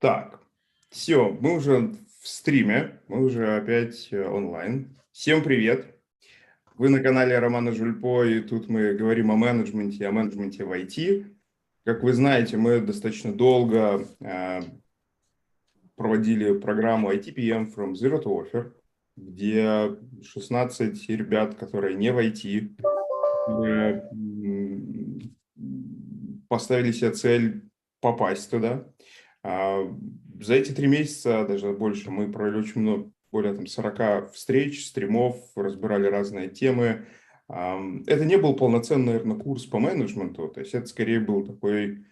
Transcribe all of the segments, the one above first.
Так, все, мы уже в стриме, мы уже опять онлайн. Всем привет! Вы на канале Романа Жульпо, и тут мы говорим о менеджменте в IT. Как вы знаете, мы достаточно долго проводили программу ITPM From Zero to Offer, где 16 ребят, которые не в IT, поставили себе цель попасть туда. За эти 3 месяца, даже больше, мы провели очень много, более 40 встреч, стримов, разбирали разные темы. Это не был полноценный, наверное, курс по менеджменту, то есть это скорее был такой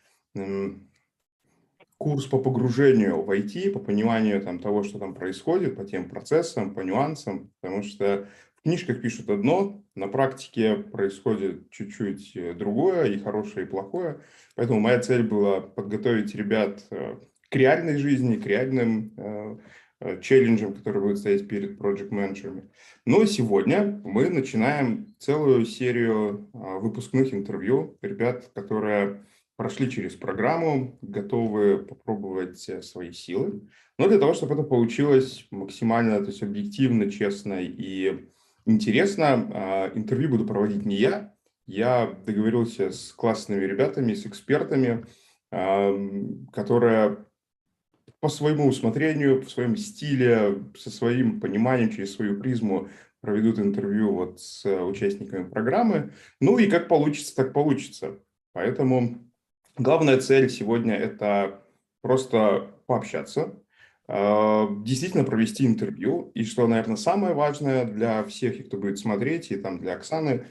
курс по погружению в IT, по пониманию того, что там происходит, по тем процессам, по нюансам, потому что в книжках пишут одно, на практике происходит чуть-чуть другое, и хорошее, и плохое. Поэтому моя цель была подготовить ребят к реальной жизни, к реальным челленджам, которые будут стоять перед проект-менеджерами. Но сегодня мы начинаем целую серию выпускных интервью ребят, которые прошли через программу, готовы попробовать свои силы. Но для того, чтобы это получилось максимально, то есть объективно, честно и интересно, интервью буду проводить не я. Я договорился с классными ребятами, с экспертами, которые по своему усмотрению, по своему стиле, со своим пониманием, через свою призму проведут интервью вот с участниками программы. Ну и как получится, так получится. Поэтому главная цель сегодня – это просто пообщаться, действительно провести интервью. И что, наверное, самое важное для всех, кто будет смотреть, и там для Оксаны,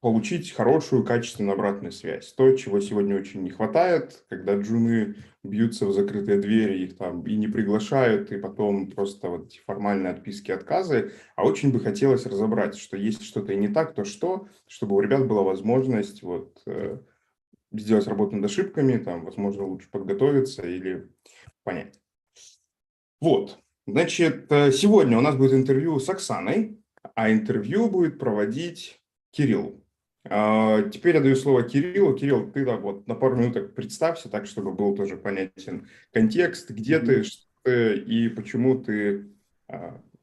получить хорошую, качественную обратную связь. То, чего сегодня очень не хватает, когда джуны бьются в закрытые двери, их там и не приглашают, и потом просто вот эти формальные отписки, отказы. А очень бы хотелось разобрать, что если что-то и не так, то что, чтобы у ребят была возможность вот сделать работу над ошибками, там, возможно, лучше подготовиться или понять. Вот, значит, сегодня у нас будет интервью с Оксаной, а интервью будет проводить Кирилл. Теперь я даю слово Кириллу. Кирилл, ты вот на пару минуток представься так, чтобы был тоже понятен контекст, где ты, что ты и почему ты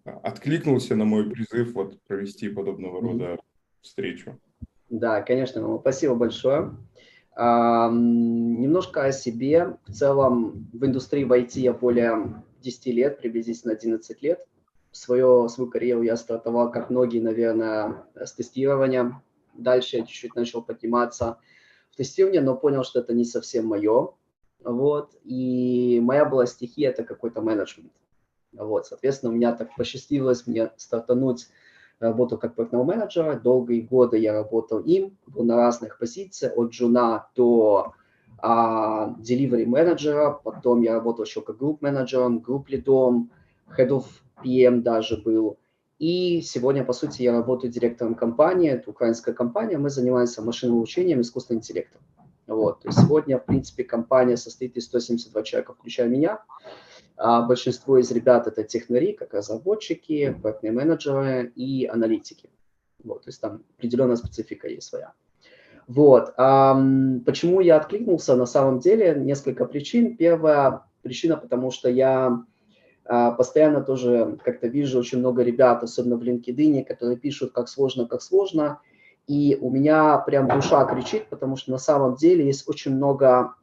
откликнулся на мой призыв вот провести подобного рода встречу. Да, конечно, спасибо большое. Немножко о себе. В целом в индустрии в IT я более 10 лет, приблизительно 11 лет. Свою карьеру я стартовал, как многие, наверное, с тестирования. Дальше я чуть-чуть начал подниматься в тестирование, но понял, что это не совсем мое. Вот. И моя была стихия – это какой-то менеджмент. Вот. Соответственно, у меня так посчастливилось мне стартануть работу как проектного менеджера. Долгие годы я работал им, был на разных позициях, от джуна до delivery менеджера. Потом я работал еще как групп-менеджером, групп-лидом, head of PM даже был. И сегодня, по сути, я работаю директором компании, это украинская компания, мы занимаемся машинным обучением, искусственным интеллектом. Вот. То есть сегодня, в принципе, компания состоит из 172 человека, включая меня. Большинство из ребят это технари, как разработчики, проектные менеджеры и аналитики. Вот, то есть там определенная специфика есть своя. Вот. Почему я откликнулся? На самом деле несколько причин. Первая причина, потому что я постоянно тоже как-то вижу очень много ребят, особенно в LinkedIn, которые пишут, как сложно, как сложно. И у меня прям душа кричит, потому что на самом деле есть очень много,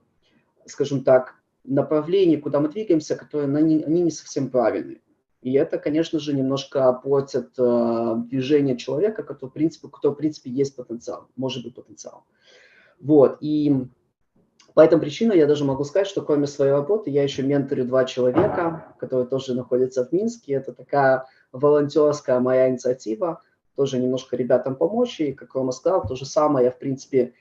скажем так, направлений, куда мы двигаемся, которые они не совсем правильные. И это, конечно же, немножко портит движение человека, у которого, в принципе, есть потенциал, может быть потенциал. Вот, и по этой причине я даже могу сказать, что кроме своей работы я еще менторю 2 человека, которые тоже находятся в Минске. Это такая волонтерская моя инициатива, тоже немножко ребятам помочь. И, как Рома сказал, то же самое я, в принципе,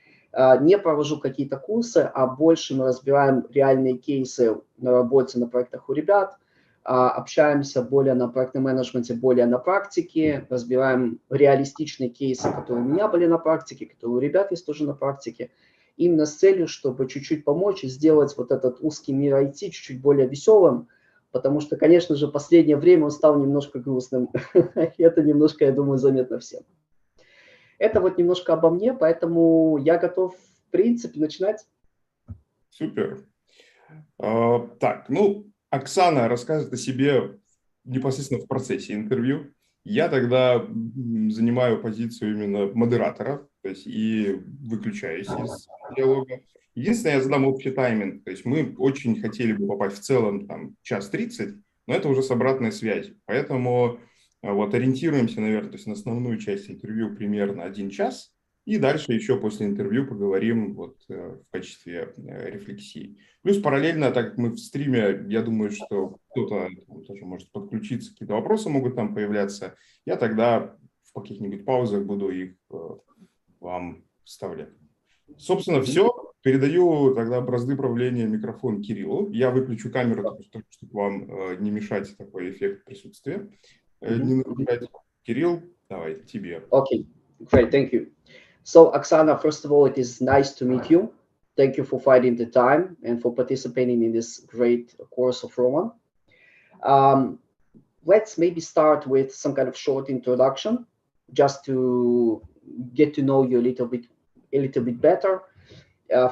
не провожу какие-то курсы, а больше мы разбираем реальные кейсы на работе, на проектах у ребят, общаемся более на проектном менеджменте, более на практике, разбираем реалистичные кейсы, которые у меня были на практике, которые у ребят есть тоже на практике. именно с целью, чтобы чуть-чуть помочь и сделать вот этот узкий мир IT чуть-чуть более веселым, потому что, конечно же, последнее время он стал немножко грустным. И это немножко, я думаю, заметно всем. Это вот немножко обо мне, поэтому я готов, в принципе, начинать. Супер. Так, ну, Оксана расскажет о себе непосредственно в процессе интервью. Я тогда занимаю позицию именно модератора, то есть и выключаюсь из диалога. Единственное, я задам общий тайминг, то есть мы очень хотели бы попасть в целом там час 30, но это уже с обратной связью. Поэтому вот ориентируемся, наверное, то есть на основную часть интервью примерно 1 час, и дальше еще после интервью поговорим вот в качестве рефлексии. Плюс параллельно, так как мы в стриме, я думаю, что кто-то тоже может подключиться, какие-то вопросы могут там появляться. Я тогда в каких-нибудь паузах буду их вам вставлять. Собственно, все. Передаю тогда бразды правления микрофон Кириллу. Я выключу камеру, чтобы вам не мешать такой эффект присутствия. Не нарушать. Кирилл, давай, тебе. Okay, great, thank you. So, Oksana, first of all, it is nice to meet you. Thank you for finding the time and for participating in this great course of Roman. Let's maybe start with some kind of short introduction, just to get to know you a little bit better.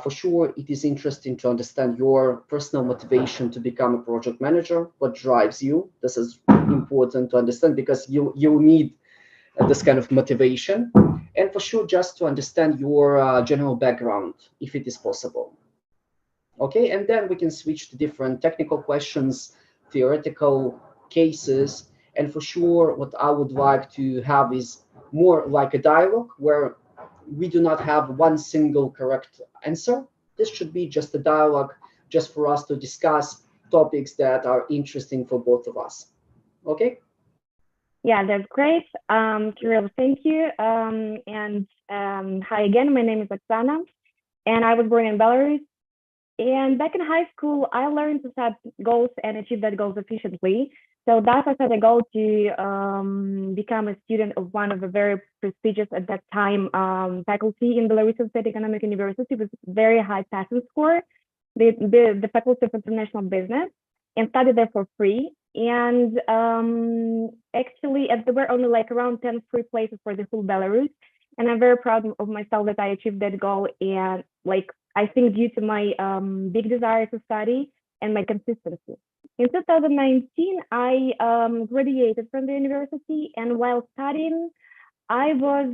For sure, it is interesting to understand your personal motivation to become a project manager. What drives you? This is important to understand because you need this kind of motivation, and for sure, just to understand your general background, if it is possible. Okay, and then we can switch to different technical questions, theoretical cases, and for sure, what I would like to have is more like a dialogue where we do not have one single correct answer. This should be just a dialogue, just for us to discuss topics that are interesting for both of us. Okay? Yeah, that's great. Kirill, thank you. Hi again, my name is Oxana, and I was born in Belarus. And back in high school, I learned to set goals and achieve that goals efficiently. So thus I set a goal to become a student of one of the very prestigious at that time faculty in Belarusian State Economic University with very high passing score, the Faculty of International Business, and studied there for free. And actually, there were only like around 10 free places for the whole Belarus. And I'm very proud of myself that I achieved that goal. And like, I think due to my big desire to study and my consistency. In 2019, I graduated from the university, and while studying, I was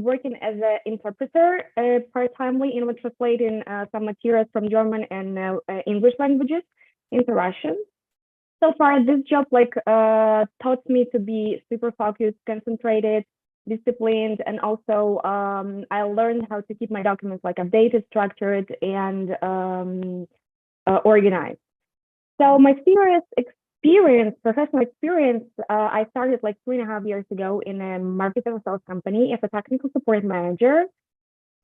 working as an interpreter part-timely in translating some materials from German and English languages into Russian. So far, this job taught me to be super focused, concentrated, disciplined, and also I learned how to keep my documents updated, structured, and organized. So my professional experience, I started 3.5 years ago in a marketing and sales company as a technical support manager.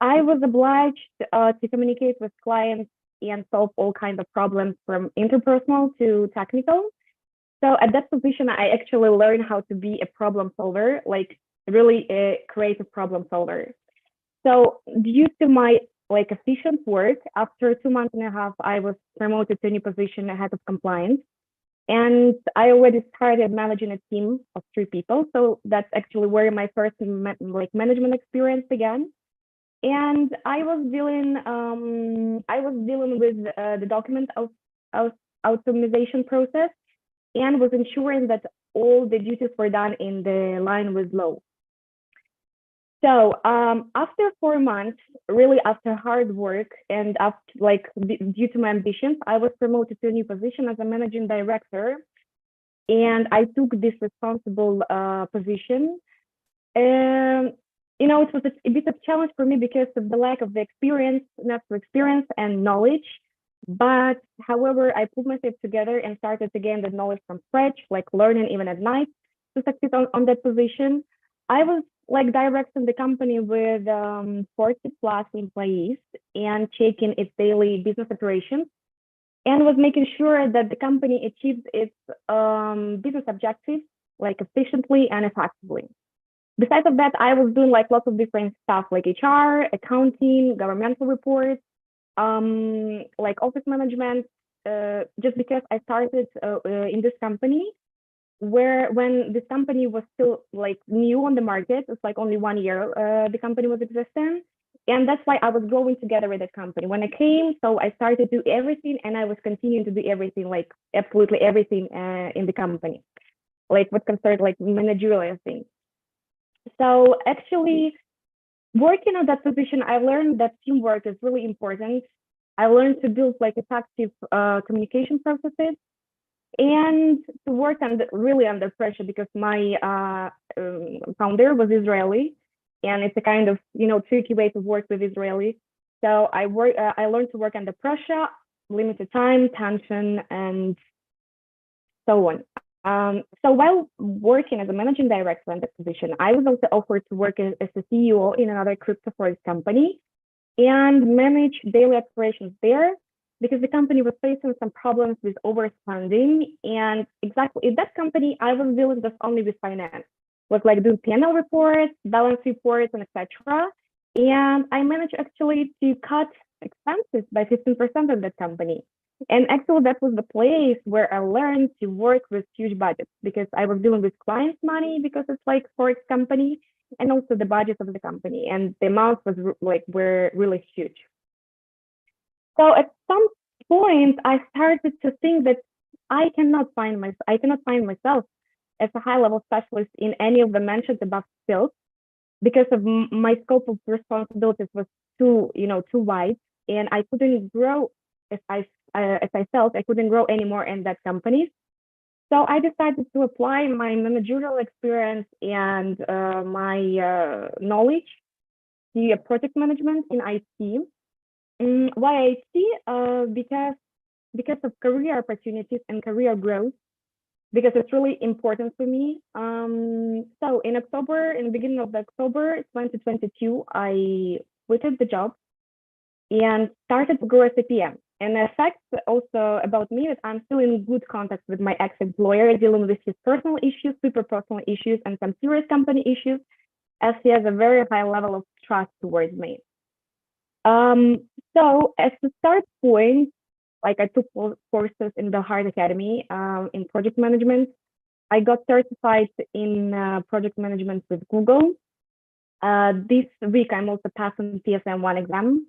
I was obliged to communicate with clients and solve all kinds of problems from interpersonal to technical. So at that position, I actually learned how to be a problem solver, really a creative problem solver. So due to my efficient work, after 2.5 months, I was promoted to a new position, head of compliance. And I already started managing a team of 3 people. So that's actually where my first management experience began. And I was dealing with the document of automation process and was ensuring that all the duties were done in the line with law. So after 4 months, really after hard work and after due to my ambitions, I was promoted to a new position as a managing director, and I took this responsible position. It was a bit of challenge for me because of the lack of the experience and knowledge. But however, I put myself together and started to gain the knowledge from scratch, learning even at night to succeed on that position. I was directing the company with 40 plus employees and checking its daily business operations, and was making sure that the company achieves its business objectives efficiently and effectively. besides of that, I was doing like lots of different stuff like HR, accounting, governmental reports, like office management, just because I started in this company when this company was still like new on the market. It's like only 1 year the company was existing. And that's why I was growing together with that company. When I came, so I started to do everything and I was continuing to do everything, like absolutely everything in the company, like what concerns like managerial things. So actually working on that position, I learned that teamwork is really important. I learned to build like effective communication processes and to work really under pressure because my founder was Israeli, and it's a kind of tricky way to work with Israelis. So I learned to work under pressure, limited time, tension, and so on. So while working as a managing director in that position, I was also offered to work as a CEO in another crypto forex company and manage daily operations there because the company was facing some problems with overspending. And exactly in that company, I was dealing just only with finance, was like doing P&L reports, balance reports, and etc. And I managed actually to cut expenses by 15% of that company. And actually, that was the place where I learned to work with huge budgets because I was dealing with clients' money because it's like forex company, and also the budget of the company, and the amounts were really huge. So at some point, I started to think that I cannot find myself as a high level specialist in any of the mentioned above skills because of my scope of responsibilities was too wide, and I couldn't grow as I felt I couldn't grow anymore in that company. So I decided to apply my managerial experience and my knowledge to project management in IT. Why IT? Because of career opportunities and career growth, because it's really important for me. So in the beginning of October 2022, I quitted the job and started to grow as a PM. And the fact also about me is I'm still in good contact with my ex-employer, dealing with his personal issues, super personal issues, and some serious company issues, as he has a very high level of trust towards me. So as the start point, like I took courses in the Hard Academy in project management. I got certified in project management with Google. This week, I'm also passing PSM1 exam.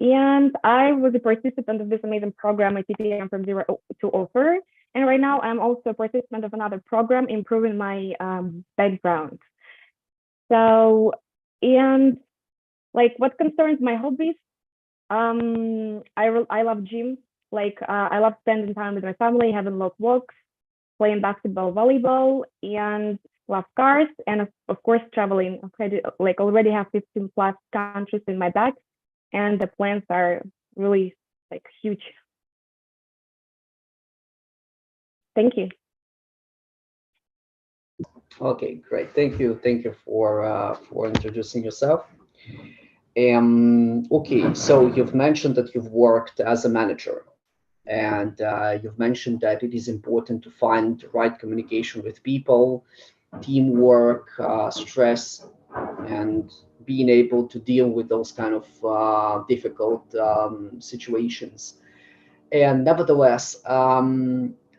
And I was a participant of this amazing program, a TPM from zero to offer. And right now, I'm also a participant of another program, improving my background. So, and like what concerns my hobbies, I love gym. Like I love spending time with my family, having long walks, playing basketball, volleyball, and love cars, and of course traveling. Already have 15 plus countries in my bag, and the plans are really like huge. Thank you. Okay, great. Thank you. Thank you for introducing yourself. Okay, so you've mentioned that you've worked as a manager, and you've mentioned that it is important to find the right communication with people, teamwork, stress, and being able to deal with those kind of difficult situations. And nevertheless,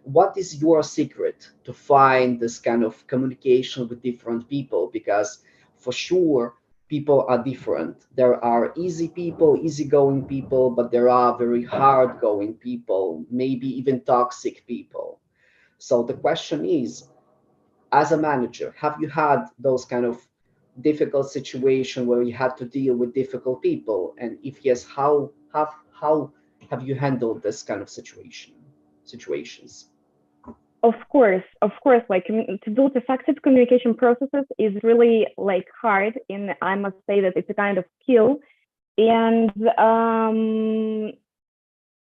what is your secret to find this kind of communication with different people? Because for sure, people are different. There are easy people, easygoing people, but there are very hard-going people, maybe even toxic people. So the question is, as a manager, have you had those kind of difficult situation where you had to deal with difficult people? And if yes, how have you handled this kind of situations? Of course, like to build effective communication processes is really like hard, and I must say that it's a kind of skill. And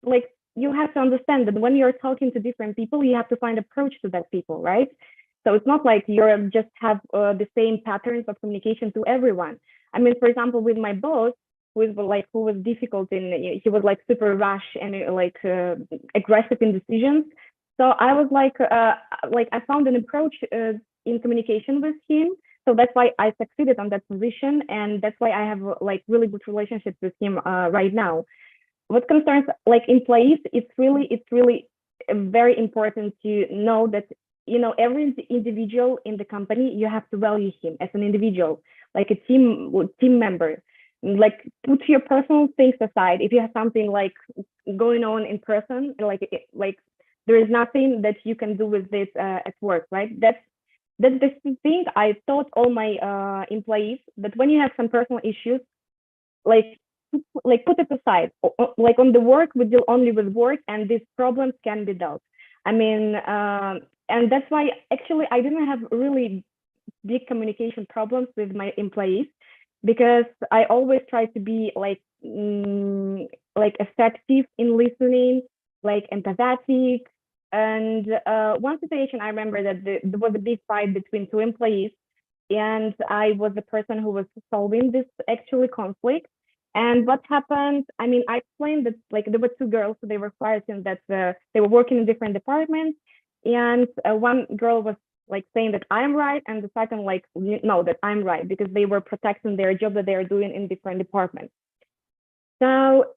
like you have to understand that when you're talking to different people, you have to find approach to that people, right? So it's not like you're just have the same patterns of communication to everyone. I mean, for example, with my boss, who was difficult he was like super rash and aggressive in decisions. So I was like I found an approach in communication with him So that's why I succeeded on that position, and that's why I have like really good relationships with him right now. What concerns like employees, it's really very important to know that every individual in the company, you have to value him as an individual, like a team member. Like put your personal things aside. If you have something like going on in person, like there is nothing that you can do with this at work, right? That's the thing I taught all my employees, that when you have some personal issues, like put it aside. Like on the work, we deal only with work, and these problems can be dealt. I mean, and that's why actually I didn't have really big communication problems with my employees, because I always try to be like effective in listening, like empathetic. And one situation I remember that there was a big fight between two employees, and I was the person who was solving this actually conflict. And what happened? I mean, I explained that like there were two girls, so they were fighting that they were working in different departments, and one girl was like saying that I'm right, and the second like no, that I'm right, because they were protecting their job that they are doing in different departments. So,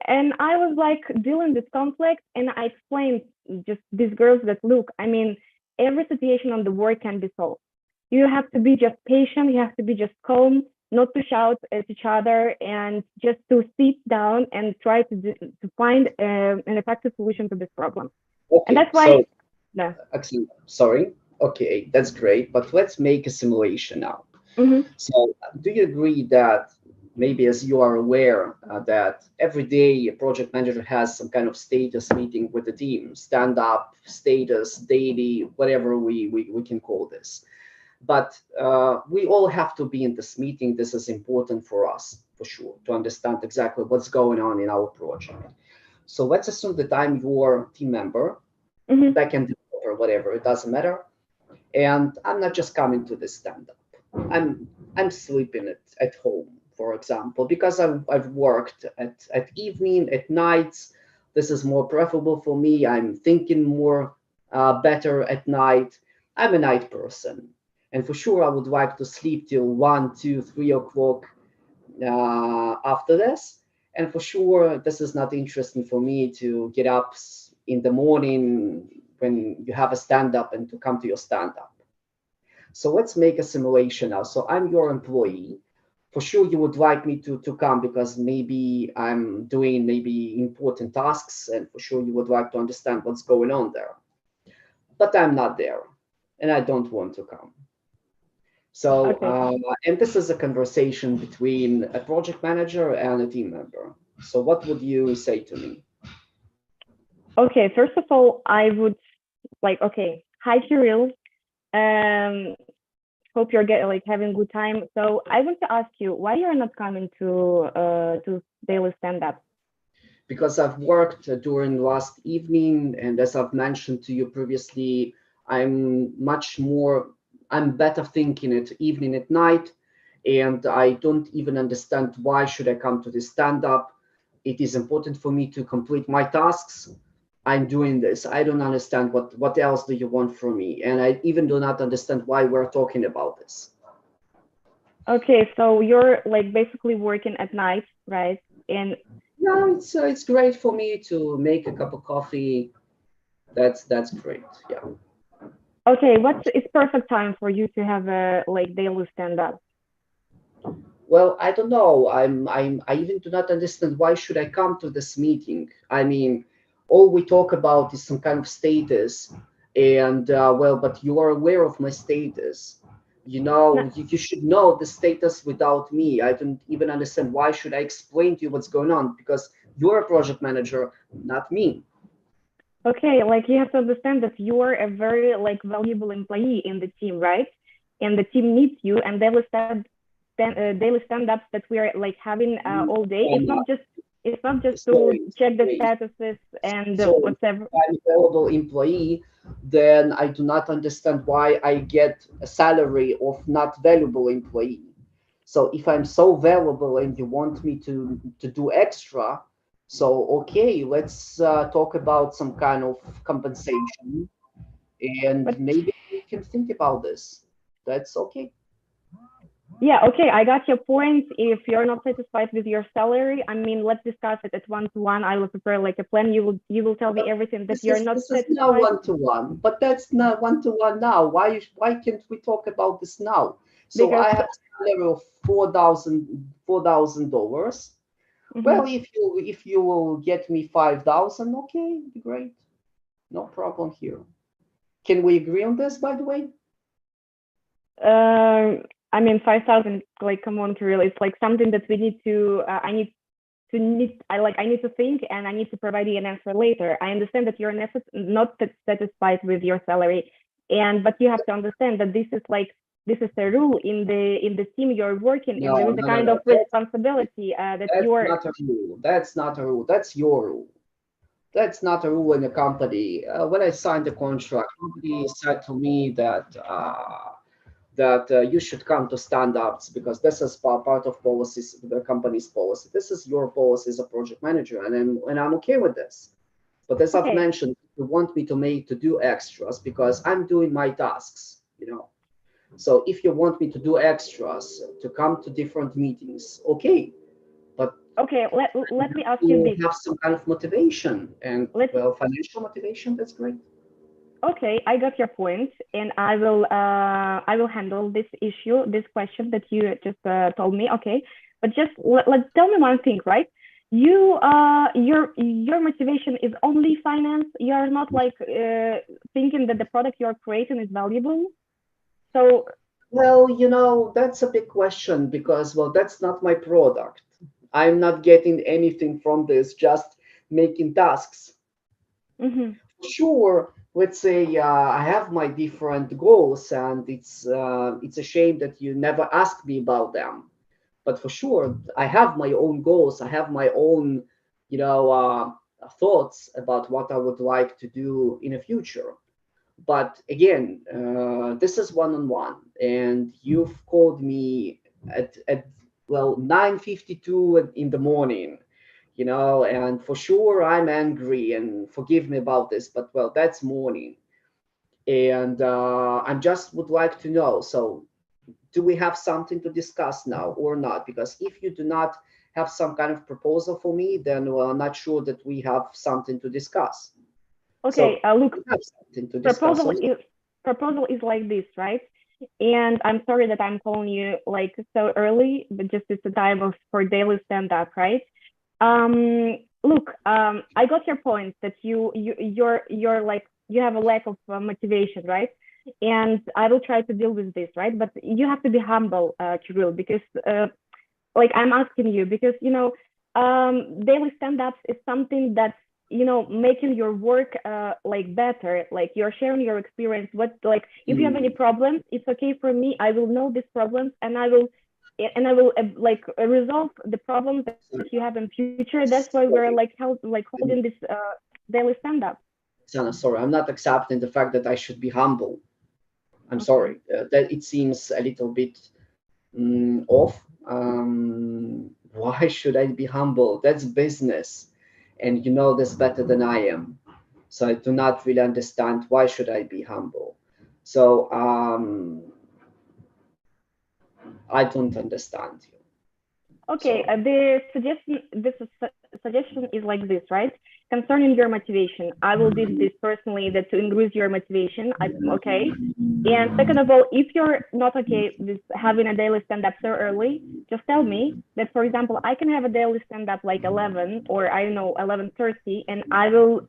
and I was like dealing with conflict, and I explained just these girls that look, I mean, every situation on the work can be solved. You have to be just patient, you have to be just calm, not to shout at each other, and just to sit down and try to find an effective solution to this problem. And Okay, that's so why, yeah. actually, sorry. Okay, that's great, but let's make a simulation now. Mm-hmm. So, do you agree that maybe as you are aware that every day a project manager has some kind of status meeting with the team, stand up, status, daily, whatever we can call this. But we all have to be in this meeting. This is important for us, for sure, to understand exactly what's going on in our project. So let's assume that I'm your team member, Mm-hmm. backend developer, whatever, it doesn't matter. And I'm not just coming to this stand-up. I'm sleeping at home, for example, because I've worked at evening, at nights. This is more preferable for me. I'm thinking more better at night. I'm a night person. And for sure, I would like to sleep till 1, 2, 3 o'clock after this. And for sure, this is not interesting for me to get up in the morning when you have a stand up and to come to your stand up. So let's make a simulation now. So I'm your employee. For sure, you would like me to come because maybe I'm doing maybe important tasks, and for sure you would like to understand what's going on there. But I'm not there, and I don't want to come. So, Okay. and this is a conversation between a project manager and a team member. So what would you say to me? Okay. First of all, I would like, okay, hi Kirill. Um, hope you're like having a good time. So I want to ask you, why you're not coming to daily stand up? Because I've worked during last evening, and as I've mentioned to you previously, I'm better thinking at evening at night, and I don't even understand why should I come to this stand-up. It is important for me to complete my tasks. I'm doing this. I don't understand what else do you want from me, and I even do not understand why we're talking about this. Okay, so you're like basically working at night, right? And No, it's great for me to make a cup of coffee. That's great. Yeah. okay, what's it's perfect time for you to have a like daily stand up? Well, I don't know. I even do not understand why should I come to this meeting. I mean, all we talk about is some kind of status, and well, but you are aware of my status. You should know the status without me. I don't even understand why should I explain to you what's going on because you're a project manager, not me. Okay, like you have to understand that you're a very like valuable employee in the team, right? And the team needs you, and daily stand-ups that we are like having all day. I'm not. It's not just to Sorry, check the sorry. statuses and So if whatever. I'm a valuable employee, then I do not understand why I get a salary of not valuable employee. So if I'm so valuable and you want me to do extra, so okay, let's talk about some kind of compensation, and But maybe we can think about this. That's okay. Yeah, okay, I got your point. If you're not satisfied with your salary, I mean, let's discuss it at one-to-one. I will prepare like a plan. You will tell me Well, everything that you're not this is now satisfied. one-to-one, but that's not one-to-one now. Why can't we talk about this now? So Because I have a salary of $4,000. Well, mhm. if you will get me 5,000, okay, great, no problem here. Can we agree on this, by the way? I mean, 5,000, like, come on, Kirill, it's like something that we need to, I need to think and I need to provide you an answer later. I understand that you're not satisfied with your salary, but you have to understand that this is a rule in the team you're working, and there No, is a no, no, kind no. of responsibility that That's you're not a rule. That's not a rule. That's your rule. That's not a rule in the company. When I signed the contract, nobody said to me that you should come to stand-ups because this is part of policies, the company's policy. This is your policy as a project manager, and I'm okay with this. But as I've okay. mentioned, you want me to do extras because I'm doing my tasks, you know. So if you want me to do extras to come to different meetings, okay, but Okay, let me ask you you this. have some kind of motivation and Let well, financial motivation. That's great. Okay, I got your point, and I will handle this issue, this question that you just told me. Okay, but just tell me one thing, right? Your motivation is only finance. You are not like thinking that the product you're creating is valuable. So Well, that's a big question because, well, that's not my product. I'm not getting anything from this, just making tasks. mhm. Sure, let's say I have my different goals, and it's a shame that you never asked me about them. But for sure, I have my own goals. I have my own, thoughts about what I would like to do in the future. But again, this is one-on-one, and you've called me at well 9:52 in the morning, and for sure I'm angry, and forgive me about this, but well, that's morning, and I just would like to know. So, do we have something to discuss now or not? Because if you do not have some kind of proposal for me, then well, I'm not sure that we have something to discuss. Okay, So, look, we have something to discuss proposal or not? is proposal is like this, right? And I'm sorry that I'm calling you like so early, but just it's a time of for daily stand up, right? Look, I got your point that you're like you have a lack of motivation, right? And I will try to deal with this, right? But you have to be humble, Kirill, because like I'm asking you because daily stand-ups is something that's making your work like better, like you're sharing your experience. What, like, if you have any Hmm. problems, it's okay for me. I will know these problems, and I will like resolve the problems that you have in future. That's why we're like holding this daily stand-up. Sana, sorry, I'm not accepting the fact that I should be humble. I'm Okay. sorry. That it seems a little bit off. Why should I be humble? That's business, and you know this better than I am. So I do not really understand why should I be humble. So I don't understand you. Okay, So suggestion is like this, right? Concerning your motivation, I will do this personally that to increase your motivation. Okay. And second of all, if you're not okay with having a daily stand up so early, just tell me that, for example, I can have a daily stand up like 11 or I don't know 11:30, and I will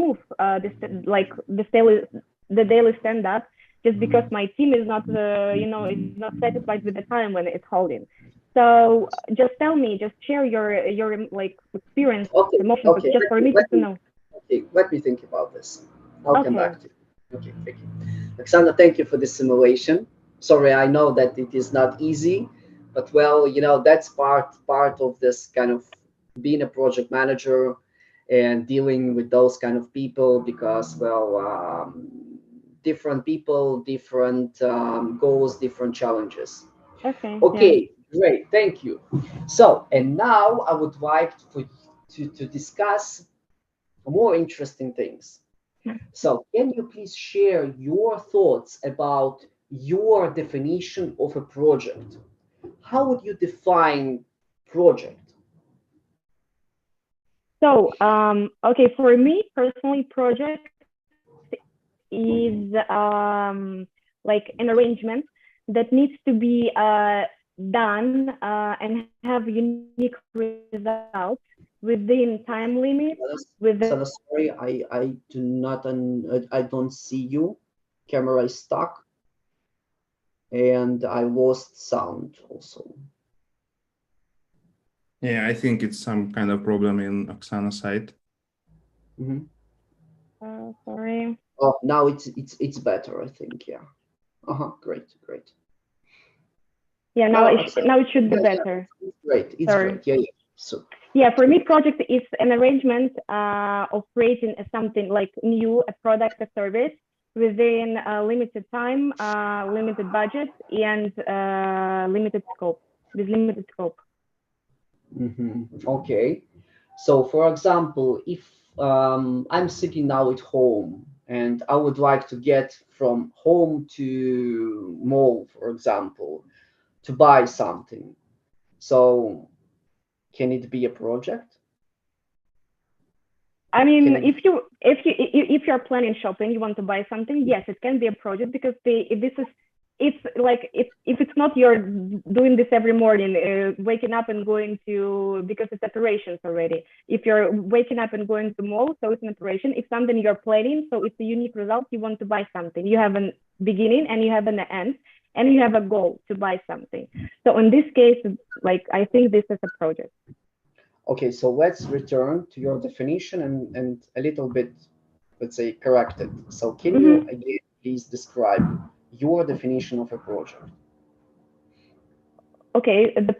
move the daily stand up just because my team is not is not satisfied with the time when it's holding. So just tell me, just share your like experience, okay, emotions, but okay. just for me to know. Let me think about this. I'll come Okay. back to you. Okay, thank you. Alexander, thank you for this simulation. Sorry, I know that it is not easy, but well, that's part of this kind of being a project manager and dealing with those kind of people because, well, different people, different goals, different challenges. Okay. Yeah. Okay, great, thank you. So, and now I would like to discuss more interesting things. So, can you please share your thoughts about your definition of a project. How would you define project? So, okay, for me personally, project is like an arrangement that needs to be done and have unique results within time limits. Oksana, sorry, I do not, I don't see you. Camera is stuck, and I lost sound also. Yeah, I think it's some kind of problem in Oksana's side. Sorry. Oh, now it's better, I think. Yeah. Great. Yeah, now it should be better. It's great. It's great. Yeah. So. Yeah, for me, project is an arrangement of creating something like new, a product, a service within a limited time, limited budget, and limited scope. With limited scope. Okay. So, for example, if I'm sitting now at home and I would like to get from home to mall, for example, to buy something, so can it be a project? I mean, if you're planning shopping, you want to buy something, yes, it can be a project, because if it's not you're doing this every morning, waking up and going to, because it's operations already. If you're waking up and going to mall, so it's an operation. If something you're planning, so it's a unique result, you want to buy something. You have a beginning and you have an end, and you have a goal to buy something. So in this case, like, I think this is a project. Okay, so let's return to your definition and a little bit, let's say, correct it. So can you again please describe your definition of a project? Okay, the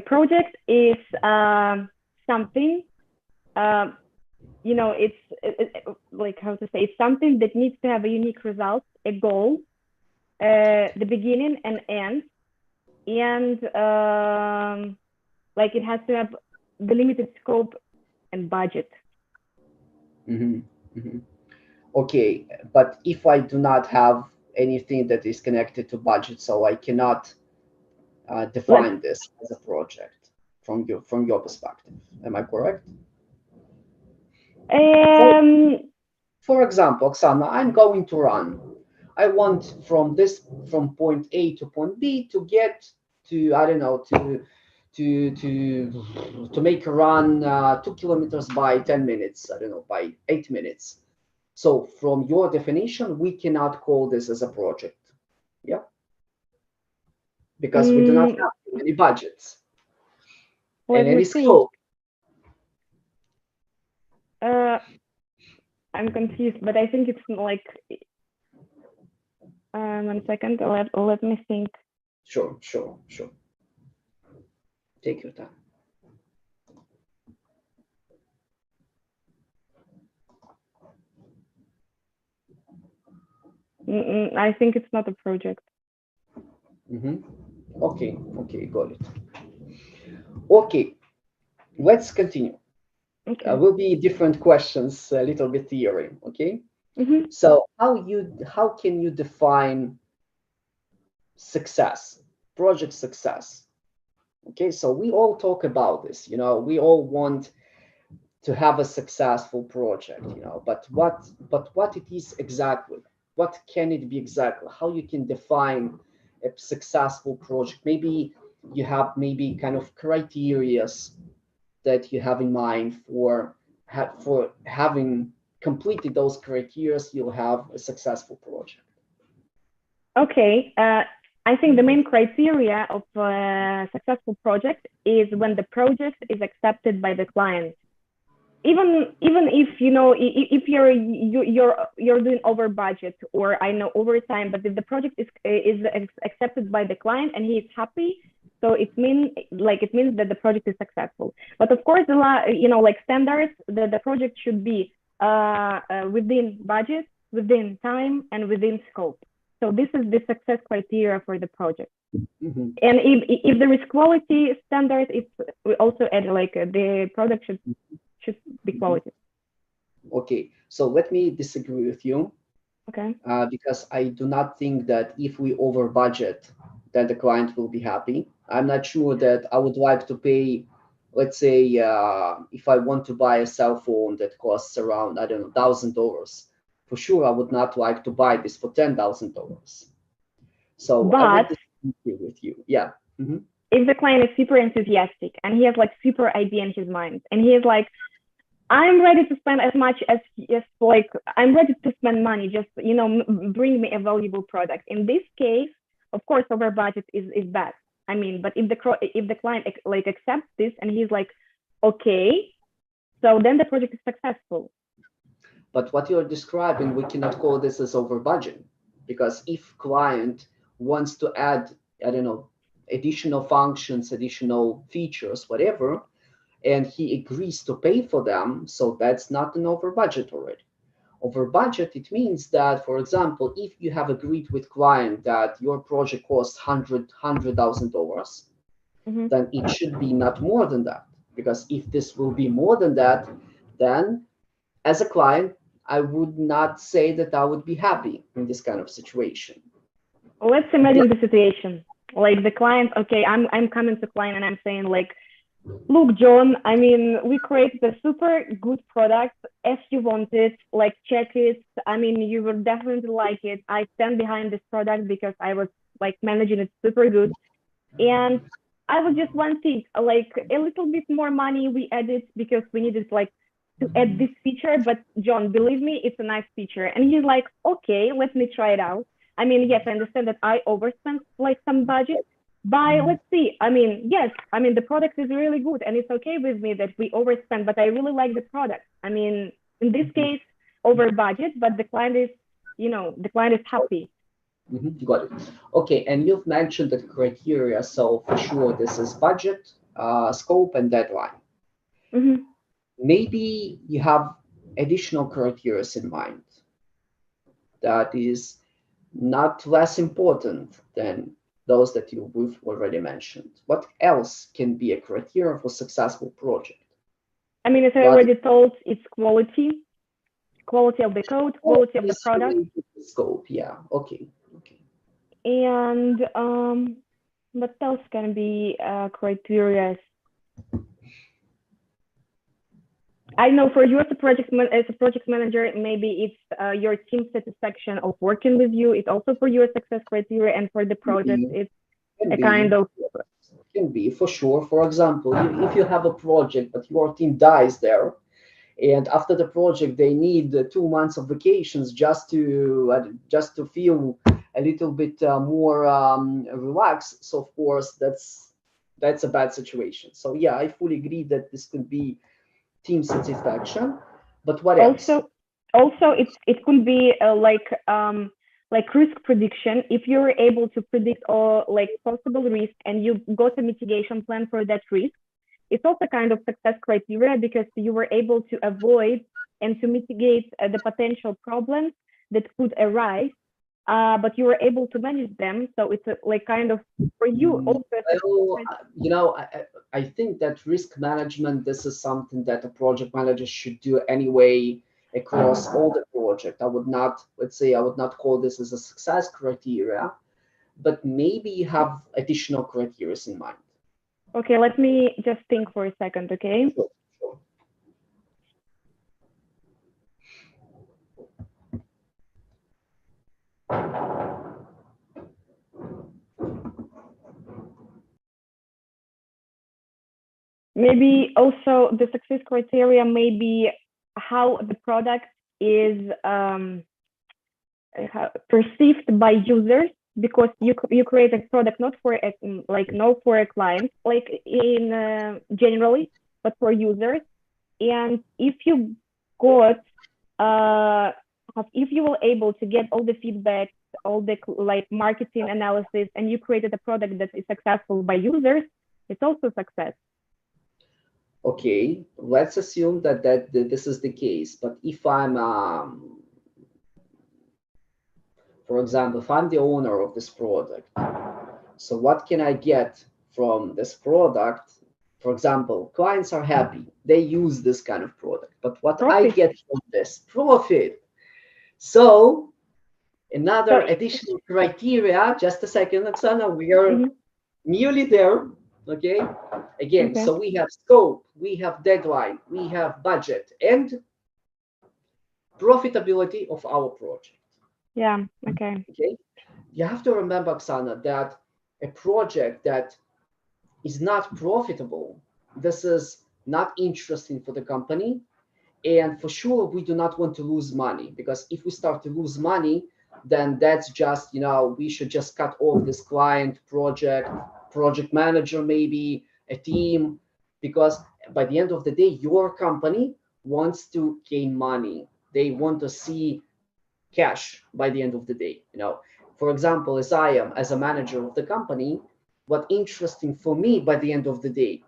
project is something, it's like, how to say, it's something that needs to have a unique result, a goal, the beginning and end, and like, it has to have the limited scope and budget. Okay, but if I do not have anything that is connected to budget, so I cannot define this as a project from your perspective. Am I correct? For example, Oksana, I'm going to run. I want from point A to point B to get to, I don't know, to make a run 2 kilometers by 10 minutes, I don't know, by 8 minutes. So from your definition, we cannot call this as a project. Yeah. Because we do not have any budgets and any scope. I'm confused, but I think it's like, 1 second, let me think. Sure. Take your time. I think it's not a project. Okay, got it. Okay, let's continue. Okay. Will be different questions, a little bit theory. Okay. So how can you define success, project success? Okay, so we all talk about this. We all want to have a successful project. But what it is exactly? What can it be exactly? How you can define a successful project? Maybe you have kind of criterias that you have in mind for having completed those criteria, you'll have a successful project. Okay, I think the main criteria of a successful project is when the project is accepted by the client. Even if if you're doing over budget, or overtime, but if the project is accepted by the client and he is happy, so it means that the project is successful. But of course, like standards, the project should be within budget, within time, and within scope. So this is the success criteria for the project. And if there is quality standard, we also add like the product should be quality. Okay, so let me disagree with you. Okay. Because I do not think that if we over budget, that the client will be happy. I'm not sure that I would like to pay, let's say, if I want to buy a cell phone that costs around, I don't know, $1,000. For sure, I would not like to buy this for $10,000. So I would But disagree with you. Yeah. Mhm. if the client is super enthusiastic and he has like super idea in his mind and he is like, I'm ready to spend as much as like I'm ready to spend money. Just bring me a valuable product. In this case, of course, over budget is bad. I mean, but if the client like accepts this and he's like, okay, so then the project is successful. But what you're describing, we cannot call this as over budget, because if client wants to add, I don't know, additional functions, additional features, whatever, and he agrees to pay for them, so that's not an over budget already. Over budget, it means that, for example, if you have agreed with client that your project costs $100,000, Mm-hmm. then it should be not more than that. Because if this will be more than that, then as a client, I would not say that I would be happy in this kind of situation. Let's imagine the situation. Like the client, okay, I'm coming to client and I'm saying like, look, John, I mean, we created a super good product as you wanted. Like, check it. I mean, you will definitely like it. I stand behind this product because I was like managing it super good. And I was just one thing, like a little bit more money we added because we needed like to add this feature. But John, believe me, it's a nice feature. And he's like, okay, let me try it out. I mean, yes, I understand that I overspent like some budget, but let's see. I mean, yes, I mean the product is really good and it's okay with me that we overspent, but I really like the product. I mean, in this case, over budget, but the client is, the client is happy. Got it. Okay, and you've mentioned the criteria, so for sure this is budget, scope, and deadline. Mm-hmm. Maybe you have additional criteria in mind that is not less important than those that we've already mentioned. What else can be a criteria for successful project? I mean, as I What already told, it's quality of the code, quality of the is product, related to scope? Yeah. Okay. Okay. and what else can be criteria? I know for you as a as a project manager, maybe it's your team satisfaction of working with you. It's also for you a success criteria, and for the project, it's Can a kind be. of Can be for sure. For example, if you have a project but your team dies there, and after the project they need 2 months of vacations just to feel a little bit more relaxed, so of course that's a bad situation. So yeah, I fully agree that this could be team satisfaction. But what else? also it could be like risk prediction. If you're able to predict all like possible risk and you got a mitigation plan for that risk, it's also kind of success criteria because you were able to avoid and to mitigate the potential problems that could arise, but you were able to manage them. So it's like kind of for you also. Well, I think that risk management, this is something that a project manager should do anyway across all the project. I would not call this as a success criteria, but maybe you have additional criteria in mind. Okay, let me just think for a second, okay? Sure, sure. Maybe also the success criteria may be how the product is perceived by users, because you create a product not for a client like in generally, but for users. And if you got if you were able to get all the feedback, all the like marketing analysis, and you created a product that is successful by users, it's also success. Okay, let's assume that this is the case. But if I'm, for example, if I'm the owner of this product, so what can I get from this product? For example, clients are happy, they use this kind of product. But what I Profit. get from this profit. So Another additional criteria, just a second, Oksana, we are nearly there, okay? Again, so we have scope, we have deadline, we have budget, and profitability of our project. Yeah, okay. Okay, you have to remember, Oksana, that a project that is not profitable, this is not interesting for the company. And for sure, we do not want to lose money, because if we start to lose money, then that's just, we should just cut off this client, project manager, maybe a team, because by the end of the day, your company wants to gain money. They want to see cash by the end of the day. For example, as I am, as a manager of the company, what interesting for me by the end of the day,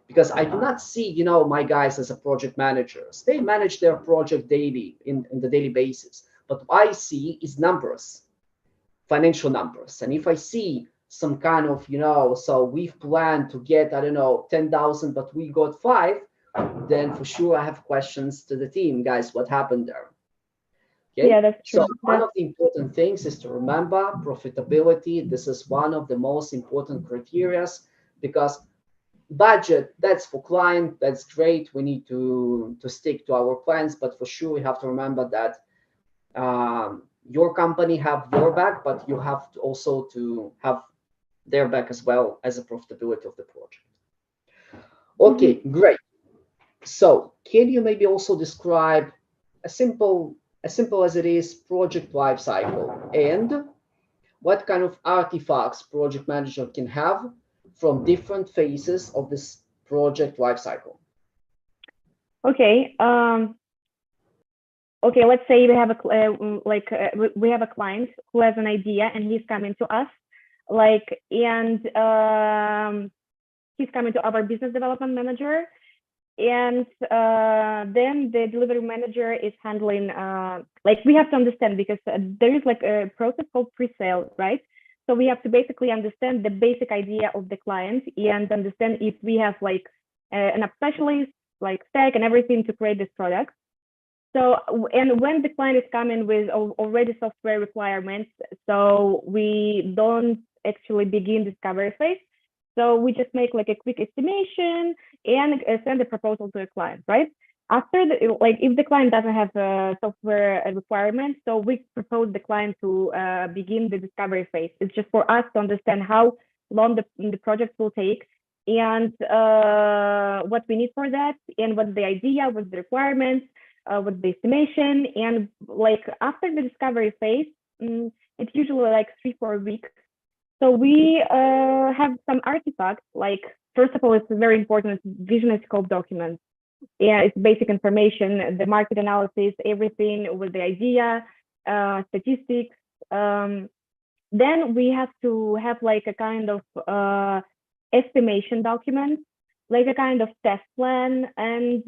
because I do not see, my guys as a project managers. They manage their project daily in the daily basis. But what I see is numbers, financial numbers. And if I see some kind of, so we've planned to get, I don't know, 10,000, but we got 5, then for sure I have questions to the team, guys, what happened there? Okay. Yeah, that's true. So one of the important things is to remember profitability. This is one of the most important criteria, because budget, that's for client, that's great. We need to stick to our plans, but for sure we have to remember that your company have your back, but you have to also to have their back as well as the profitability of the project. Okay, great. So can you maybe also describe as simple as it is project life cycle, and what kind of artifacts project manager can have from different phases of this project lifecycle? Okay. Okay. Let's say we have we have a client who has an idea and he's coming to us, and he's coming to our business development manager, and then the delivery manager is handling. We have to understand, because there is a process called pre-sale, right? So we have to basically understand the basic idea of the client and understand if we have an app specialist, stack and everything to create this product. So, and when the client is coming with already software requirements, so we don't actually begin discovery phase. So we just make a quick estimation and send a proposal to a client, right? After if the client doesn't have a software requirement, so we propose the client to begin the discovery phase. It's just for us to understand how long the project will take, and what we need for that, and what's the idea, what's the requirements, what's the estimation. And after the discovery phase, it's usually 3-4 weeks. So we have some artifacts, first of all, it's very important, it's vision and scope documents. Yeah, it's basic information, the market analysis, everything with the idea, statistics. Then we have to have a kind of estimation document, a kind of test plan, and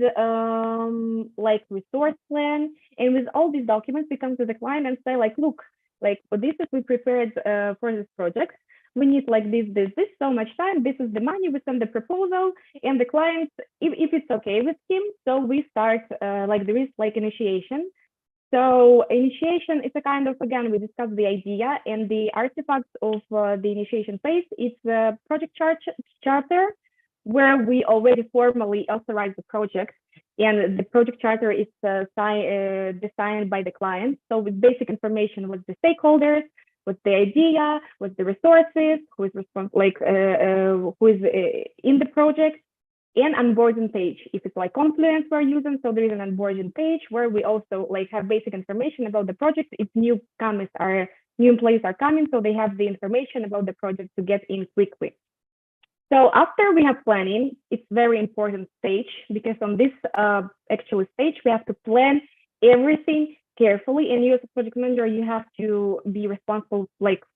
resource plan. And with all these documents, we come to the client and say look, this is we prepared for this project. We need this, so much time. This is the money. We send the proposal, and the client, if it's okay with him, so we start there is initiation. So initiation is a kind of, again, we discuss the idea and the artifacts of the initiation phase. It's a project charter, where we already formally authorize the project, and the project charter is designed by the client. So with basic information with the stakeholders, what's the idea, what's the resources, who is who is in the project, and onboarding page. If it's Confluence we're using, so there is an onboarding page where we also have basic information about the project. If new employees are coming, so they have the information about the project to get in quickly. So after we have planning, it's very important stage, because on this actual stage, we have to plan everything carefully. And you as a project manager, you have to be responsible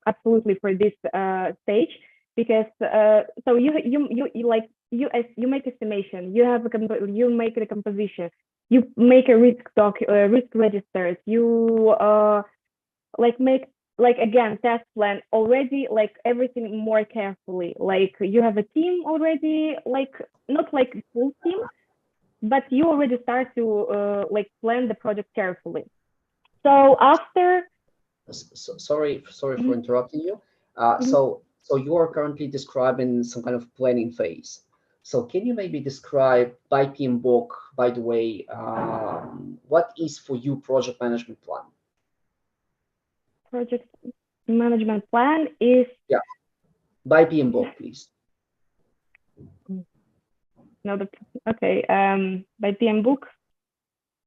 absolutely for this stage, because so you make estimation, you make a composition, you make a risk registers, you make again test plan already, everything more carefully. You have a team already, not full team, but you already start to plan the project carefully. So after Sorry for interrupting you. So you are currently describing some kind of planning phase. So can you maybe describe by PMBOK, by the way, what is for you project management plan? Project management plan is by PMBOK, please. no okay. By PMBOK,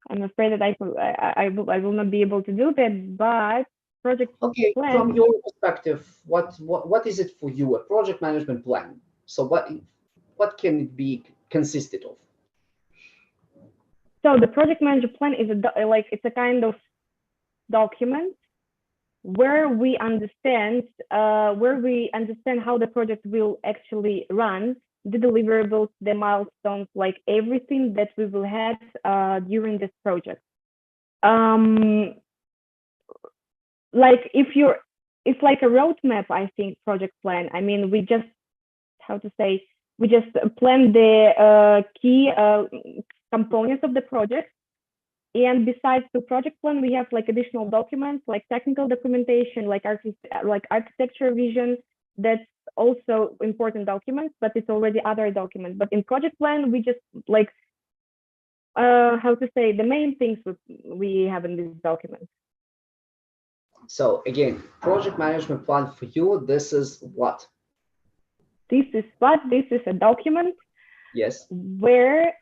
I'm afraid that I will not be able to do that. But project plan. From your perspective, what is it for you? A project management plan. So what can it be consisted of? So the project management plan is it's a kind of document where we understand how the project will actually run, the deliverables, the milestones, like everything that we will have during this project. It's like a roadmap, I think, project plan. I mean, we just plan the key components of the project. And besides the project plan, we have like additional documents, like technical documentation, like architecture vision. That's also important documents, but it's already other documents. But in project plan, we just the main things we have in these documents. So again, project management plan for you, this is what? This is a document. Yes. Where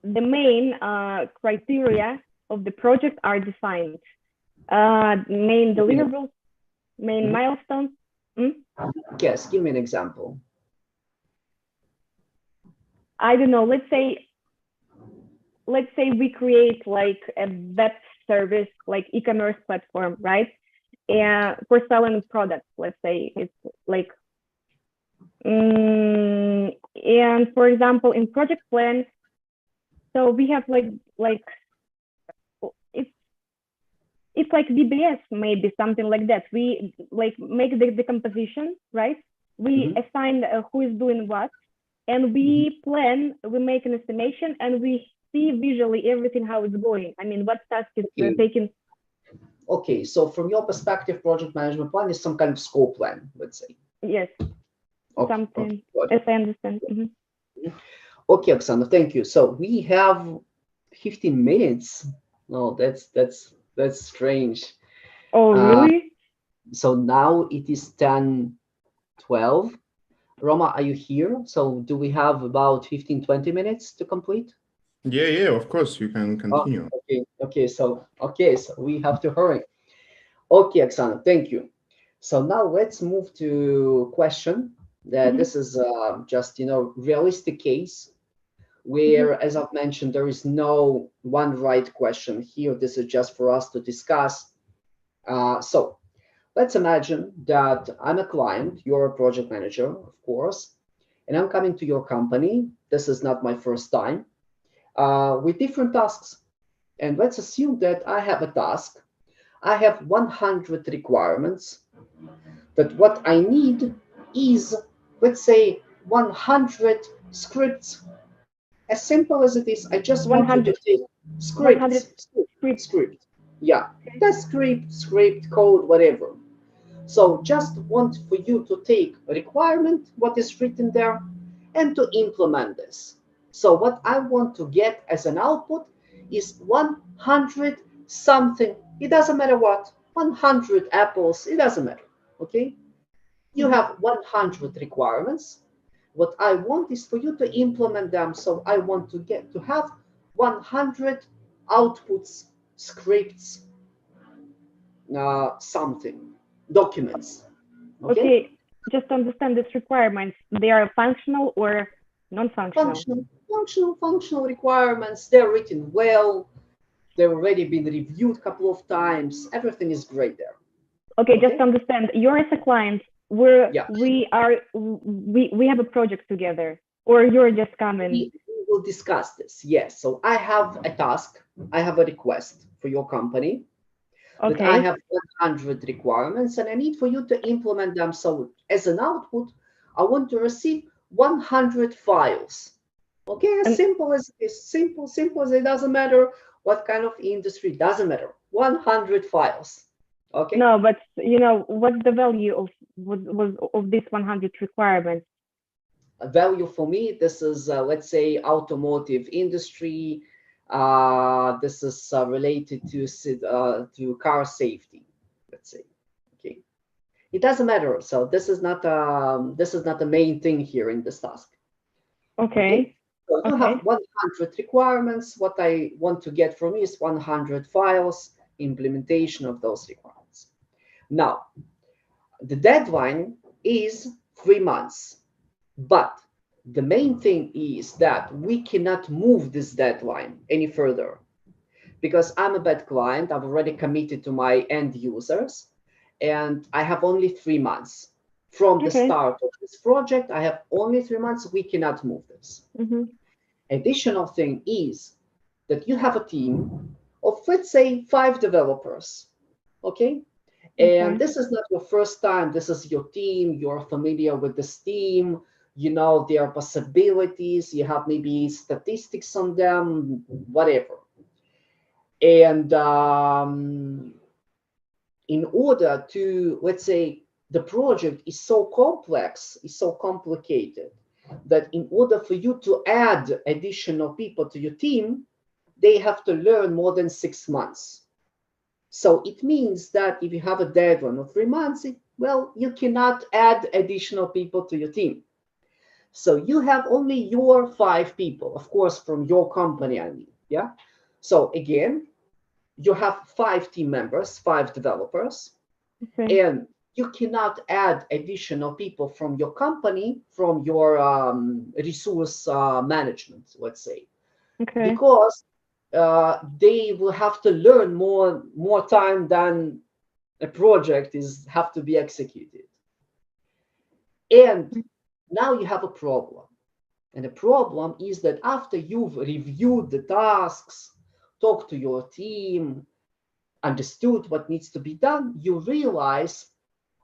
the main criteria of the project are defined. Main deliverables, main milestones. Yes, give me an example. I don't know. Let's say we create like a web service, like e-commerce platform, right? And for selling products, let's say it's like, and for example, in project plan, so we have it's like DBS, maybe something like that. We like make the composition, right? We assign who is doing what, and we plan, we make an estimation, and we see visually everything, how it's going. I mean, what task is taken. Okay, so from your perspective, project management plan is some kind of scope plan, let's say. Yes, something, as I understand. Okay, Oksana, thank you. So we have 15 minutes. No, that's strange. Oh, really? So now it is 10:12. Roma, are you here? So do we have about 15-20 minutes to complete? Yeah, of course, you can continue. Okay, so we have to hurry. Okay, Oksana, thank you. So now let's move to question. This is just, realistic case where, as I've mentioned, there is no one right question here. This is just for us to discuss. So let's imagine that I'm a client, you're a project manager, of course, and I'm coming to your company. This is not my first time, with different tasks. And let's assume that I have a task. I have 100 requirements, that what I need is, let's say, 100 scripts. As simple as it is, I just want you to take script. Yeah, the script, code, whatever. So just want for you to take a requirement, what is written there, and to implement this. So what I want to get as an output is 100 something. It doesn't matter what, 100 apples, it doesn't matter, okay? You have 100 requirements. What I want is for you to implement them. So I want to have 100 outputs, scripts, something, documents. Okay, just to understand these requirements, they are functional or non-functional? Functional requirements. They're written well. They've already been reviewed a couple of times. Everything is great there. Okay, just to understand, you're as a client, we have a project together, or you're just coming? We will discuss this. Yes. So I have a task. I have a request for your company. Okay. That I have 100 requirements, and I need for you to implement them. So as an output, I want to receive 100 files. Okay, as simple as it is, simple as it doesn't matter what kind of industry, doesn't matter. 100 files. Okay. No, but what's the value of this 100 requirements? A value for me, this is let's say automotive industry. This is related to car safety, let's say. Okay, it doesn't matter. So this is not the main thing here in this task. Okay. So you have 100 requirements. What I want to get from you is 100 files, implementation of those requirements. Now, the deadline is 3 months, but the main thing is that we cannot move this deadline any further because I'm a bad client. I've already committed to my end users, and I have only 3 months. From the start of this project, I have only 3 months. We cannot move this. Additional thing is that you have a team of, let's say, 5 developers, okay? And this is not your first time. This is your team. You're familiar with this team. You know their possibilities. You have maybe statistics on them, whatever. And in order to, let's say, the project is so complex, is so complicated, that in order for you to add additional people to your team, they have to learn more than 6 months. So it means that if you have a deadline of 3 months, well, you cannot add additional people to your team. So you have only your 5 people, of course, from your company, I mean, yeah? So again, you have 5 team members, 5 developers, and you cannot add additional people from your company, from your resource management, let's say, because they will have to learn more time than a project have to be executed. And now you have a problem. And the problem is that after you've reviewed the tasks, talked to your team, understood what needs to be done, you realize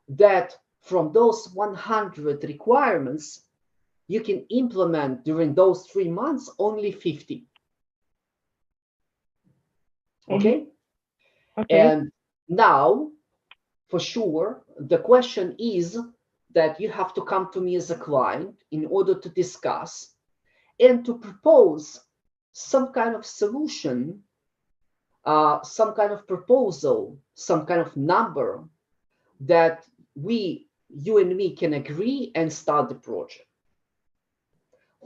that from those 100 requirements, you can implement during those 3 months only 50. Okay? And now, for sure, the question is that you have to come to me as a client in order to discuss and to propose some kind of solution, some kind of proposal, some kind of number that you and me can agree and start the project.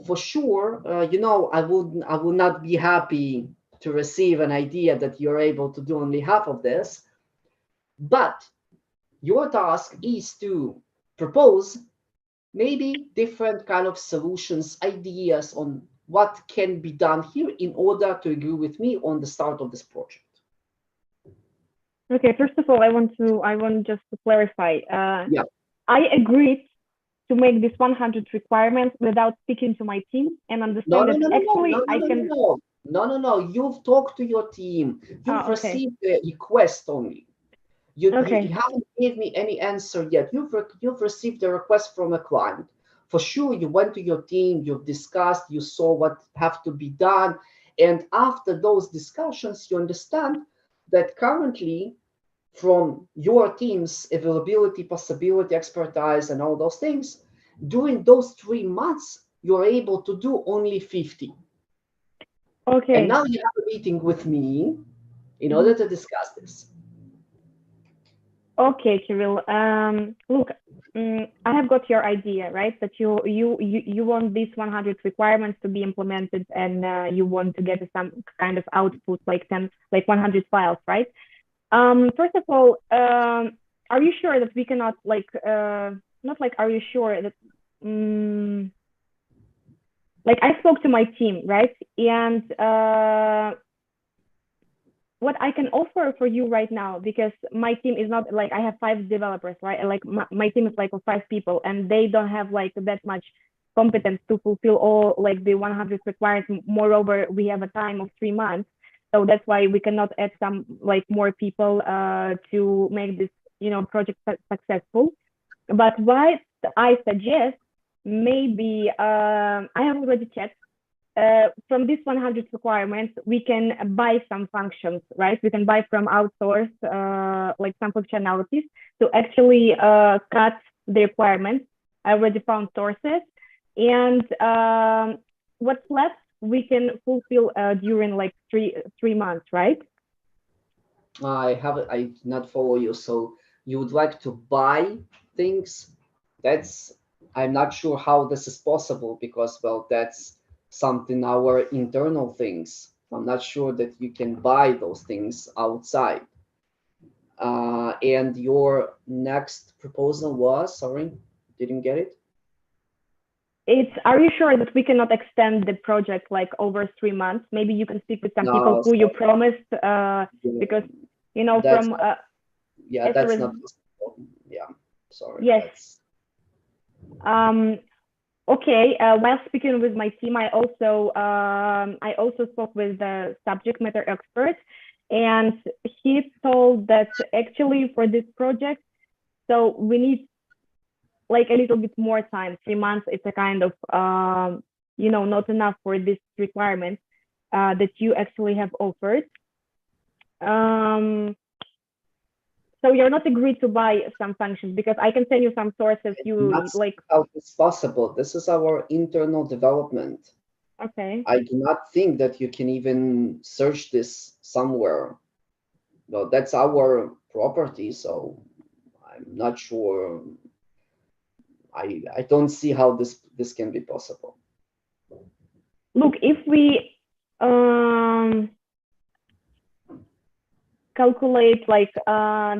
For sure, I would not be happy to receive an idea that you're able to do only half of this, but your task is to propose maybe different kind of solutions, ideas on what can be done here in order to agree with me on the start of this project. Okay, first of all, I want just to clarify. I agreed to make this 100 requirements without speaking to my team and understand No. You've talked to your team. You've received the request only. You haven't given me any answer yet. You've received a request from a client. For sure, you went to your team, you've discussed, you saw what have to be done. And after those discussions, you understand that currently, from your team's availability, possibility, expertise, and all those things, during those 3 months, you're able to do only 50. Okay. And now you have a meeting with me in order to discuss this. Okay, Kirill. Look, I have got your idea, right? That you want these 100 requirements to be implemented, and you want to get some kind of output, like 100 files, right? First of all, are you sure that we cannot are you sure that I spoke to my team, right? And what I can offer for you right now, because my team is not I have 5 developers, right? My team is of 5 people, and they don't have that much competence to fulfill all the 100 requirements. Moreover, we have a time of 3 months. So that's why we cannot add some more people to make this project successful. But what I suggest, maybe I have already checked from these 100 requirements, we can buy some functions, right? We can buy from outsource, like some functionalities to actually cut the requirements. I already found sources, and what's left we can fulfill during like three months, right? I did not follow you. So you would like to buy things? That's, I'm not sure how this is possible because, well, that's something our internal things. I'm not sure that you can buy those things outside. And your next proposal was, sorry, didn't get it. It's, are you sure that we cannot extend the project like over 3 months? Maybe you can speak with some people No, who you sorry. promised, because, you know, That's from not, yeah, as a that's not possible. Yeah, sorry. yes. That's Okay. While speaking with my team, I also spoke with the subject matter expert, and he told that actually for this project, so we need like a little bit more time. 3 months, it's a kind of you know, not enough for this requirement that you actually have offered. So you're not agreed to buy some functions because I can send you some sources you not like. how it's possible. This is our internal development. Okay. I do not think that you can even search this somewhere. No, that's our property, so I'm not sure. I don't see how this can be possible. Look, if we calculate like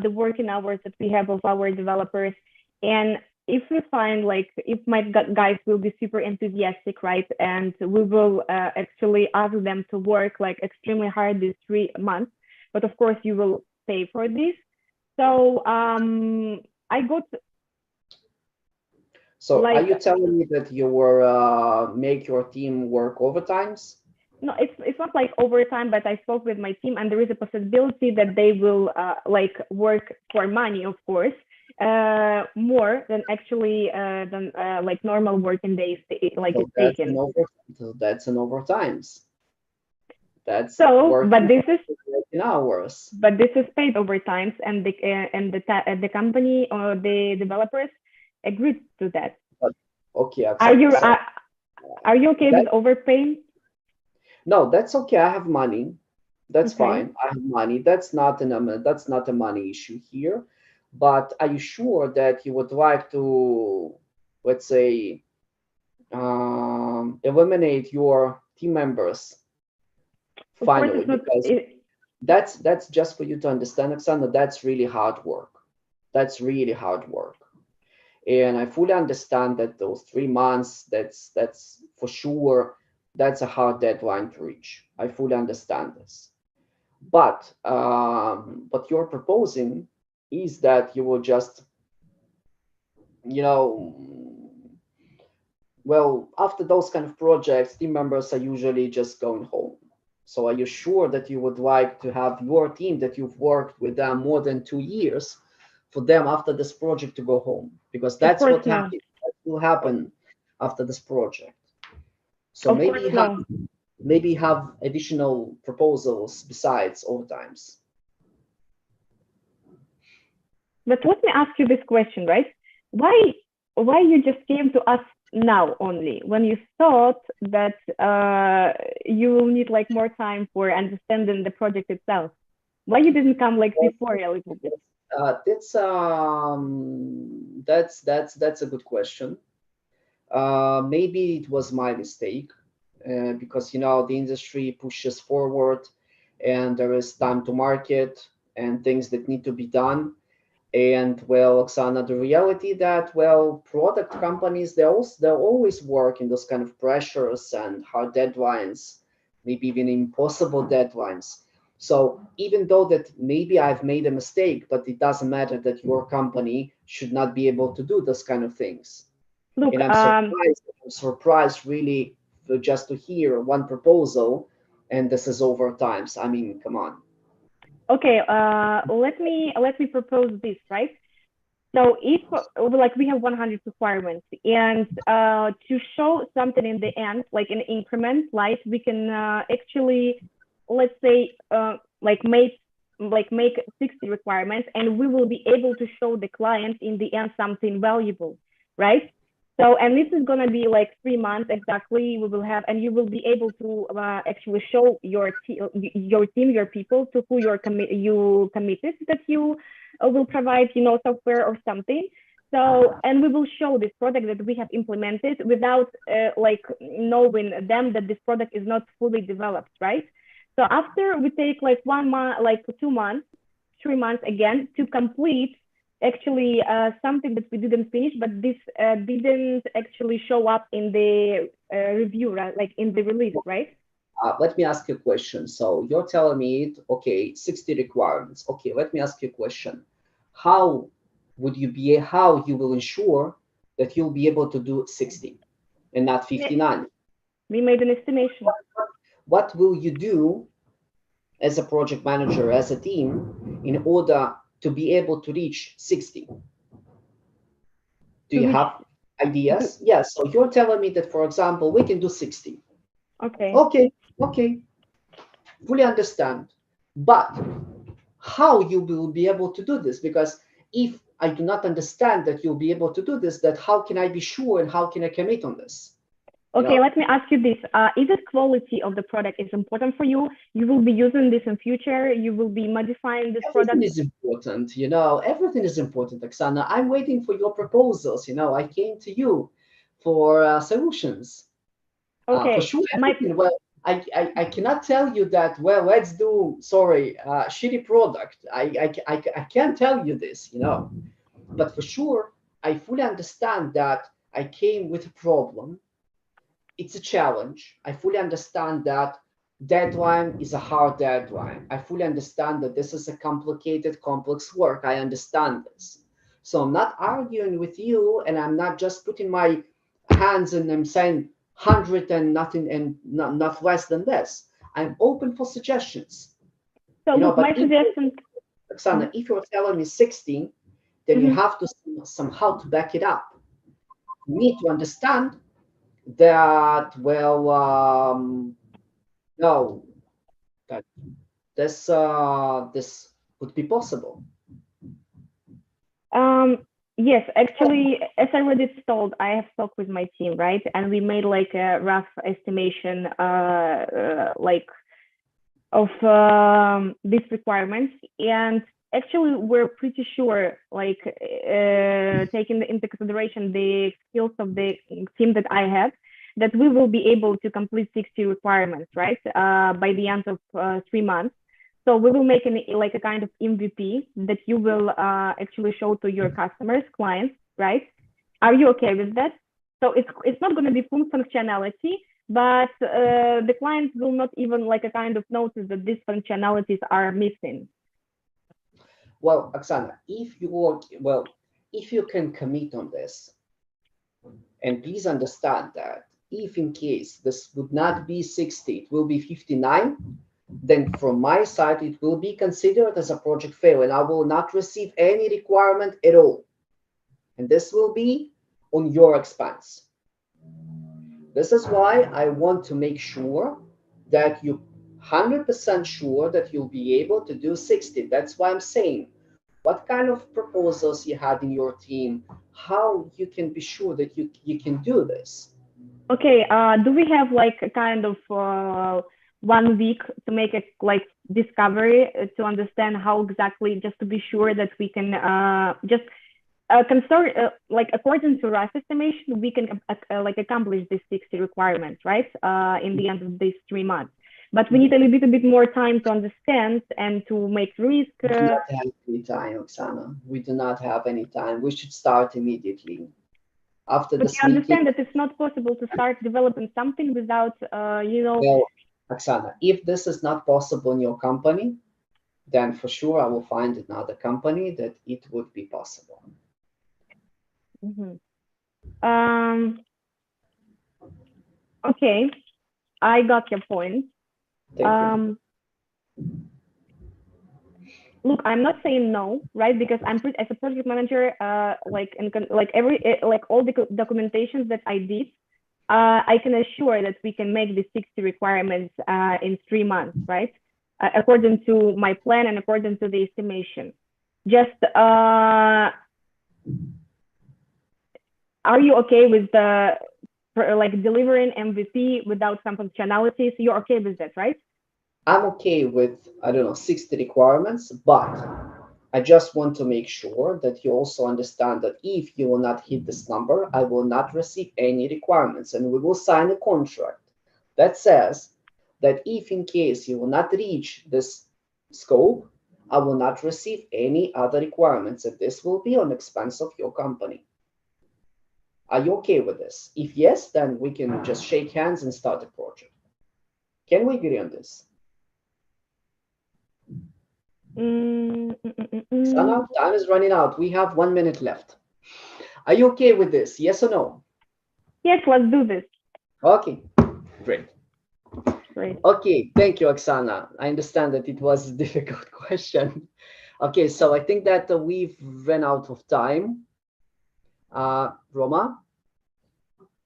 the working hours that we have of our developers, and if we find like if my guys will be super enthusiastic, right, and we will actually ask them to work like extremely hard these 3 months, but of course you will pay for this. So I got So are like, you telling me that you were make your team work overtimes? no, it's not like overtime, but I spoke with my team, and there is a possibility that they will like work for money, of course, more than actually than like normal working days, like So it's taken. that's an overtimes. That's So, working working hours. but this is paid overtimes, and the company or the developers agreed to that. But okay, Are Oksana. you So are you okay with that, overpaying? no, that's okay. I have money. That's Okay. fine. I have money. That's not a money issue here. But are you sure that you would like to, let's say, eliminate your team members Of course, finally? it's not. Because that's just for you to understand, Oksana. That's really hard work. That's really hard work. And I fully understand that those 3 months, that's for sure, that's a hard deadline to reach. I fully understand this. But what you're proposing is that you will just, you know, well, after those kind of projects, team members are usually just going home. So are you sure that you would like to have your team that you've worked with them more than 2 years for them after this project to go home? Because Of that's course, what no. happens. That will happen after this project. So Of course, no. maybe have additional proposals besides overtimes. But let me ask you this question, right? Why you just came to us now only when you thought that you will need like more time for understanding the project itself? Why you didn't come like before a little bit? That's a good question. Maybe it was my mistake because the industry pushes forward, and there is time to market and things that need to be done. And well, Oksana, the reality that well, product companies they'll always work in those kind of pressures and hard deadlines, maybe even impossible deadlines. So even though that maybe I've made a mistake, but it doesn't matter that your company should not be able to do those kind of things. Look, And I'm surprised really just to hear one proposal, and this is over times. I mean, come on. okay, let me propose this, right? So if like we have 100 requirements, and to show something in the end, like an increment, like we can actually, let's say, like make 60 requirements, and we will be able to show the client in the end something valuable, right? So, and this is gonna be like 3 months exactly. We will have, and you will be able to actually show your team, your people, to who you committed that you will provide, software or something. So, and we will show this product that we have implemented without like knowing them that this product is not fully developed, right? So after we take like 1 month, like 2 months, 3 months again to complete actually something that we didn't finish, but this didn't actually show up in the review, right? Like in the release, right? Let me ask you a question. So you're telling me, okay, 60 requirements. Okay, let me ask you a question. How how you will ensure that you'll be able to do 60 and not 59? We made an estimation. What will you do as a project manager, as a team, in order to be able to reach 60? Do you have ideas? Yes. So you're telling me that, for example, we can do 60. Okay. Okay. Fully understand. But how you will be able to do this? Because if I do not understand that you'll be able to do this, that how can I be sure and how can I commit on this? Okay, let me ask you this. Is it quality of the product is important for you? You will be using this in future? You will be modifying this product? Everything is important, everything is important, Oksana. I'm waiting for your proposals, I came to you for solutions. Okay. For sure, everything. Well, I cannot tell you that, well, let's do, shitty product. I can't tell you this, But for sure, I fully understand that I came with a problem. It's a challenge. I fully understand that deadline is a hard deadline. I fully understand that this is a complicated, complex work. I understand this. So I'm not arguing with you, and I'm not just putting my hands in and saying 100 and nothing and not less than this. I'm open for suggestions. So look, my suggestion, Oksana, if you're telling me 16, then you have to somehow to back it up. You need to understand that, no, that this would be possible. Yes, actually, as I already told, I have talked with my team, right? And we made like a rough estimation, like of these requirements. And actually, we're pretty sure, like taking into consideration the skills of the team that I have, that we will be able to complete 60 requirements, right? By the end of 3 months. So we will make like a kind of MVP that you will actually show to your customers, clients, right? Are you okay with that? So it's not going to be full functionality, but the clients will not even like a kind of notice that these functionalities are missing. Well, Oksana, if you can commit on this, and please understand that if in case this would not be 60, it will be 59, then from my side, it will be considered as a project fail and I will not receive any requirement at all. And this will be on your expense. This is why I want to make sure that you 100% sure that you'll be able to do 60. That's why I'm saying, what kind of proposals you had in your team, how you can be sure that you can do this. Okay, do we have like a kind of 1 week to make a like discovery to understand how exactly, just to be sure that we can just like according to rough estimation, we can like accomplish these 60 requirements, right? In the end of these 3 months. But we need a little bit more time to understand and to make risk. We do not have any time, Oksana. We do not have any time. We should start immediately. After but this you understand meeting, that it's not possible to start developing something without, Well, Oksana, if this is not possible in your company, then for sure I will find another company that it would be possible. Okay, I got your point. Thank you. look, I'm not saying no, right? Because as a project manager, like all the documentations that I did, I can assure that we can make the 60 requirements in 3 months, right? According to my plan and according to the estimation. Just, are you okay with the like delivering MVP without some functionalities? You're okay with that, right? I'm okay with, I don't know, 60 requirements, but I just want to make sure that you also understand that if you will not hit this number, I will not receive any requirements, and we will sign a contract that says that if in case you will not reach this scope, I will not receive any other requirements, and this will be on expense of your company. Are you okay with this? If yes, then we can just shake hands and start the project. Can we agree on this? Sana, time is running out. We have 1 minute left. Are you okay with this? Yes or no? Yes, let's do this. Okay, great. Great. Okay, thank you, Oxana. I understand that it was a difficult question. Okay, so I think that we've run out of time. Roma?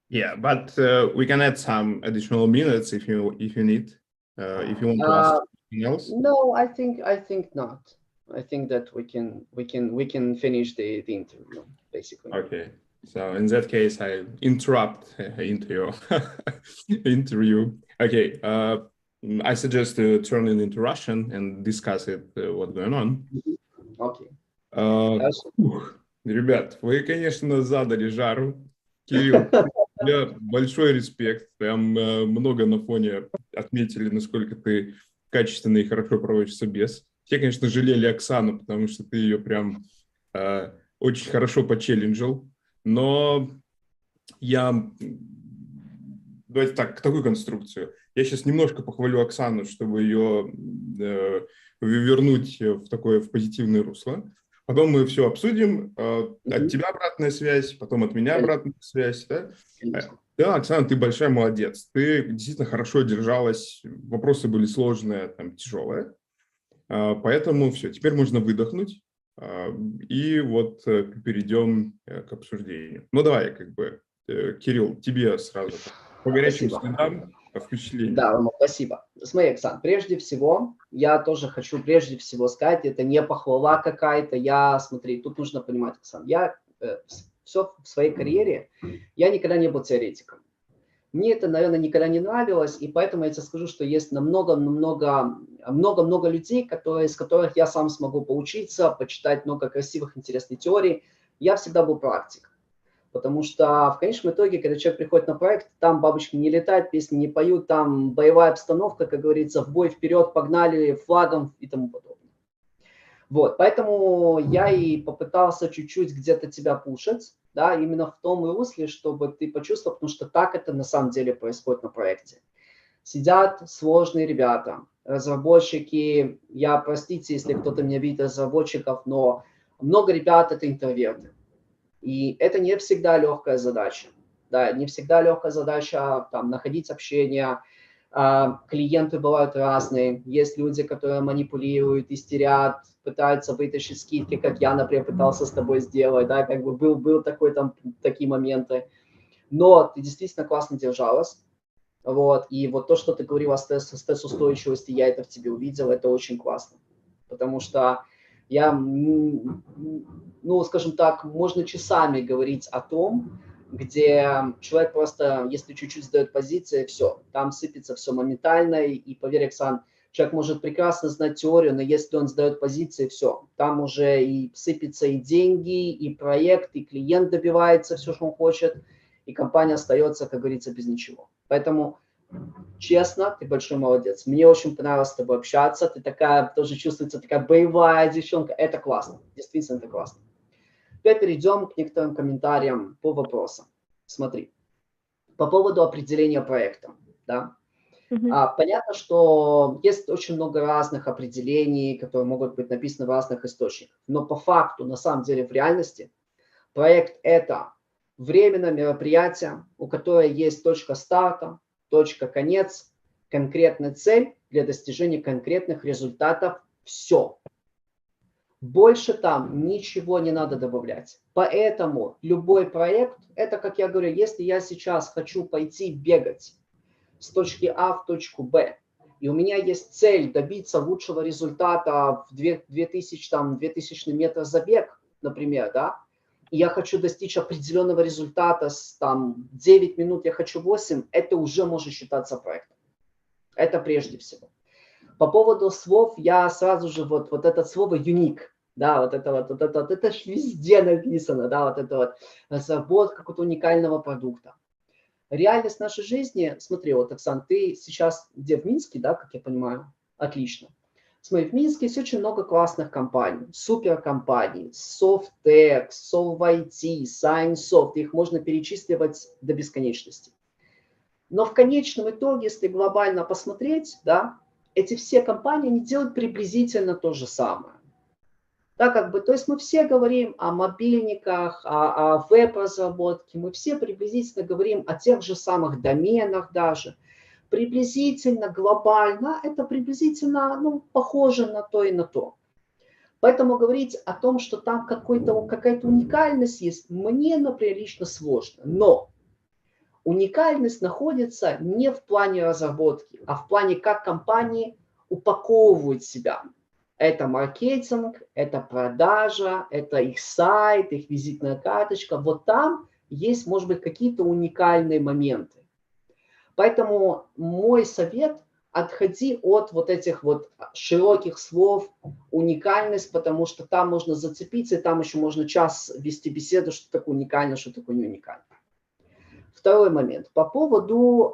Yeah, but we can add some additional minutes if you need. If you want to ask something else. No, I think not. I think that we can finish the interview basically. Okay, so in that case, I interrupt into your interview. Okay, I suggest to turn it into Russian and discuss it. What's going on? Okay. Ребят, вы, конечно, задали жару. Кирилл, я большой респект. Прям много на фоне отметили, насколько ты качественно и хорошо проводишь собес. Все, конечно, жалели Оксану, потому что ты ее прям очень хорошо почелленджил. Но давайте так, такую конструкцию. Я сейчас немножко похвалю Оксану, чтобы ее вернуть в позитивное русло. Потом мы все обсудим. От тебя обратная связь, потом от меня обратная связь. Да? Да, Оксана, ты большая молодец. Ты действительно хорошо держалась. Вопросы были сложные, там, тяжелые. Поэтому все, теперь можно выдохнуть. И вот перейдем к обсуждению. Ну, давай, Кирилл, тебе сразу по горячим следам впечатления. Да, Рома, спасибо. Смотри, Оксан, прежде всего, я тоже хочу сказать, это не похвала какая-то. Смотри, тут нужно понимать, Оксан, я все в своей карьере, я никогда не был теоретиком. Мне это, наверное, никогда не нравилось, и поэтому я тебе скажу, что есть много людей, из которых я сам смогу поучиться, почитать много красивых, интересных теорий. Я всегда был практик. Потому что в конечном итоге, когда человек приходит на проект, там бабочки не летают, песни не поют, там боевая обстановка, как говорится, в бой вперед, погнали, флагом и тому подобное. Вот, поэтому я и попытался чуть-чуть где-то тебя пушить, да, именно в том русле, чтобы ты почувствовал, потому что так это на самом деле происходит на проекте. Сидят сложные ребята, разработчики, простите, если кто-то меня видит разработчиков, но много ребят это интроверты. И это не всегда легкая задача. Да, не всегда легкая задача там, находить общение. Клиенты бывают разные. Есть люди, которые манипулируют, истерят, пытаются вытащить скидки, как я, например, пытался с тобой сделать. Да, как бы был такие моменты. Но ты действительно классно держалась. Вот. И вот то, что ты говорила о стресс-устойчивости, я это в тебе увидел, это очень классно. Потому что скажем так, можно часами говорить о том, где человек просто, если чуть-чуть сдает позиции, все, там сыпется все моментально, и поверь, Оксан, человек может прекрасно знать теорию, но если он сдает позиции, все, там уже и сыпется и деньги, и проект, и клиент добивается все, что он хочет, и компания остается, как говорится, без ничего. Поэтому честно, ты большой молодец. Мне очень понравилось с тобой общаться. Ты такая, тоже чувствуется такая боевая девчонка. Это классно. Действительно, это классно. Теперь перейдем к некоторым комментариям по вопросам. Смотри. По поводу определения проекта. Да? Понятно, что есть очень много разных определений, которые могут быть написаны в разных источниках. Но по факту, на самом деле, в реальности, проект – это временное мероприятие, у которого есть точка старта, точка конец, конкретная цель для достижения конкретных результатов. Все. Больше там ничего не надо добавлять. Поэтому любой проект, это, как я говорю, если я сейчас хочу пойти бегать с точки А в точку Б, и у меня есть цель добиться лучшего результата в 2000 метров забег, например, да, и я хочу достичь определенного результата с 9 минут, я хочу 8, это уже может считаться проектом. Это прежде всего. По поводу слов, я сразу же вот это слово unique, да, это ж везде написано, да, вот это вот разработка какого-то уникального продукта. Реальность нашей жизни, смотри, вот, Оксан, ты сейчас где, в Минске, да, как я понимаю? Отлично. Смотри, в Минске есть очень много классных компаний, суперкомпаний, Softex, SolveIT, SignSoft, их можно перечисливать до бесконечности. Но в конечном итоге, если глобально посмотреть, да, эти все компании, они делают приблизительно то же самое. Да, как бы, то есть мы все говорим о мобильниках, о веб-разработке, мы все приблизительно говорим о тех же самых доменах даже. Приблизительно, глобально, это приблизительно, ну, похоже на то и на то. Поэтому говорить о том, что там какая-то уникальность есть, мне, например, лично сложно. Но уникальность находится не в плане разработки, а в плане, как компании упаковывают себя. Это маркетинг, это продажа, это их сайт, их визитная карточка. Вот там есть, может быть, какие-то уникальные моменты. Поэтому мой совет – отходи от вот этих вот широких слов уникальность, потому что там можно зацепиться, и там еще можно час вести беседу, что такое уникально, что такое не уникально. Второй момент. По поводу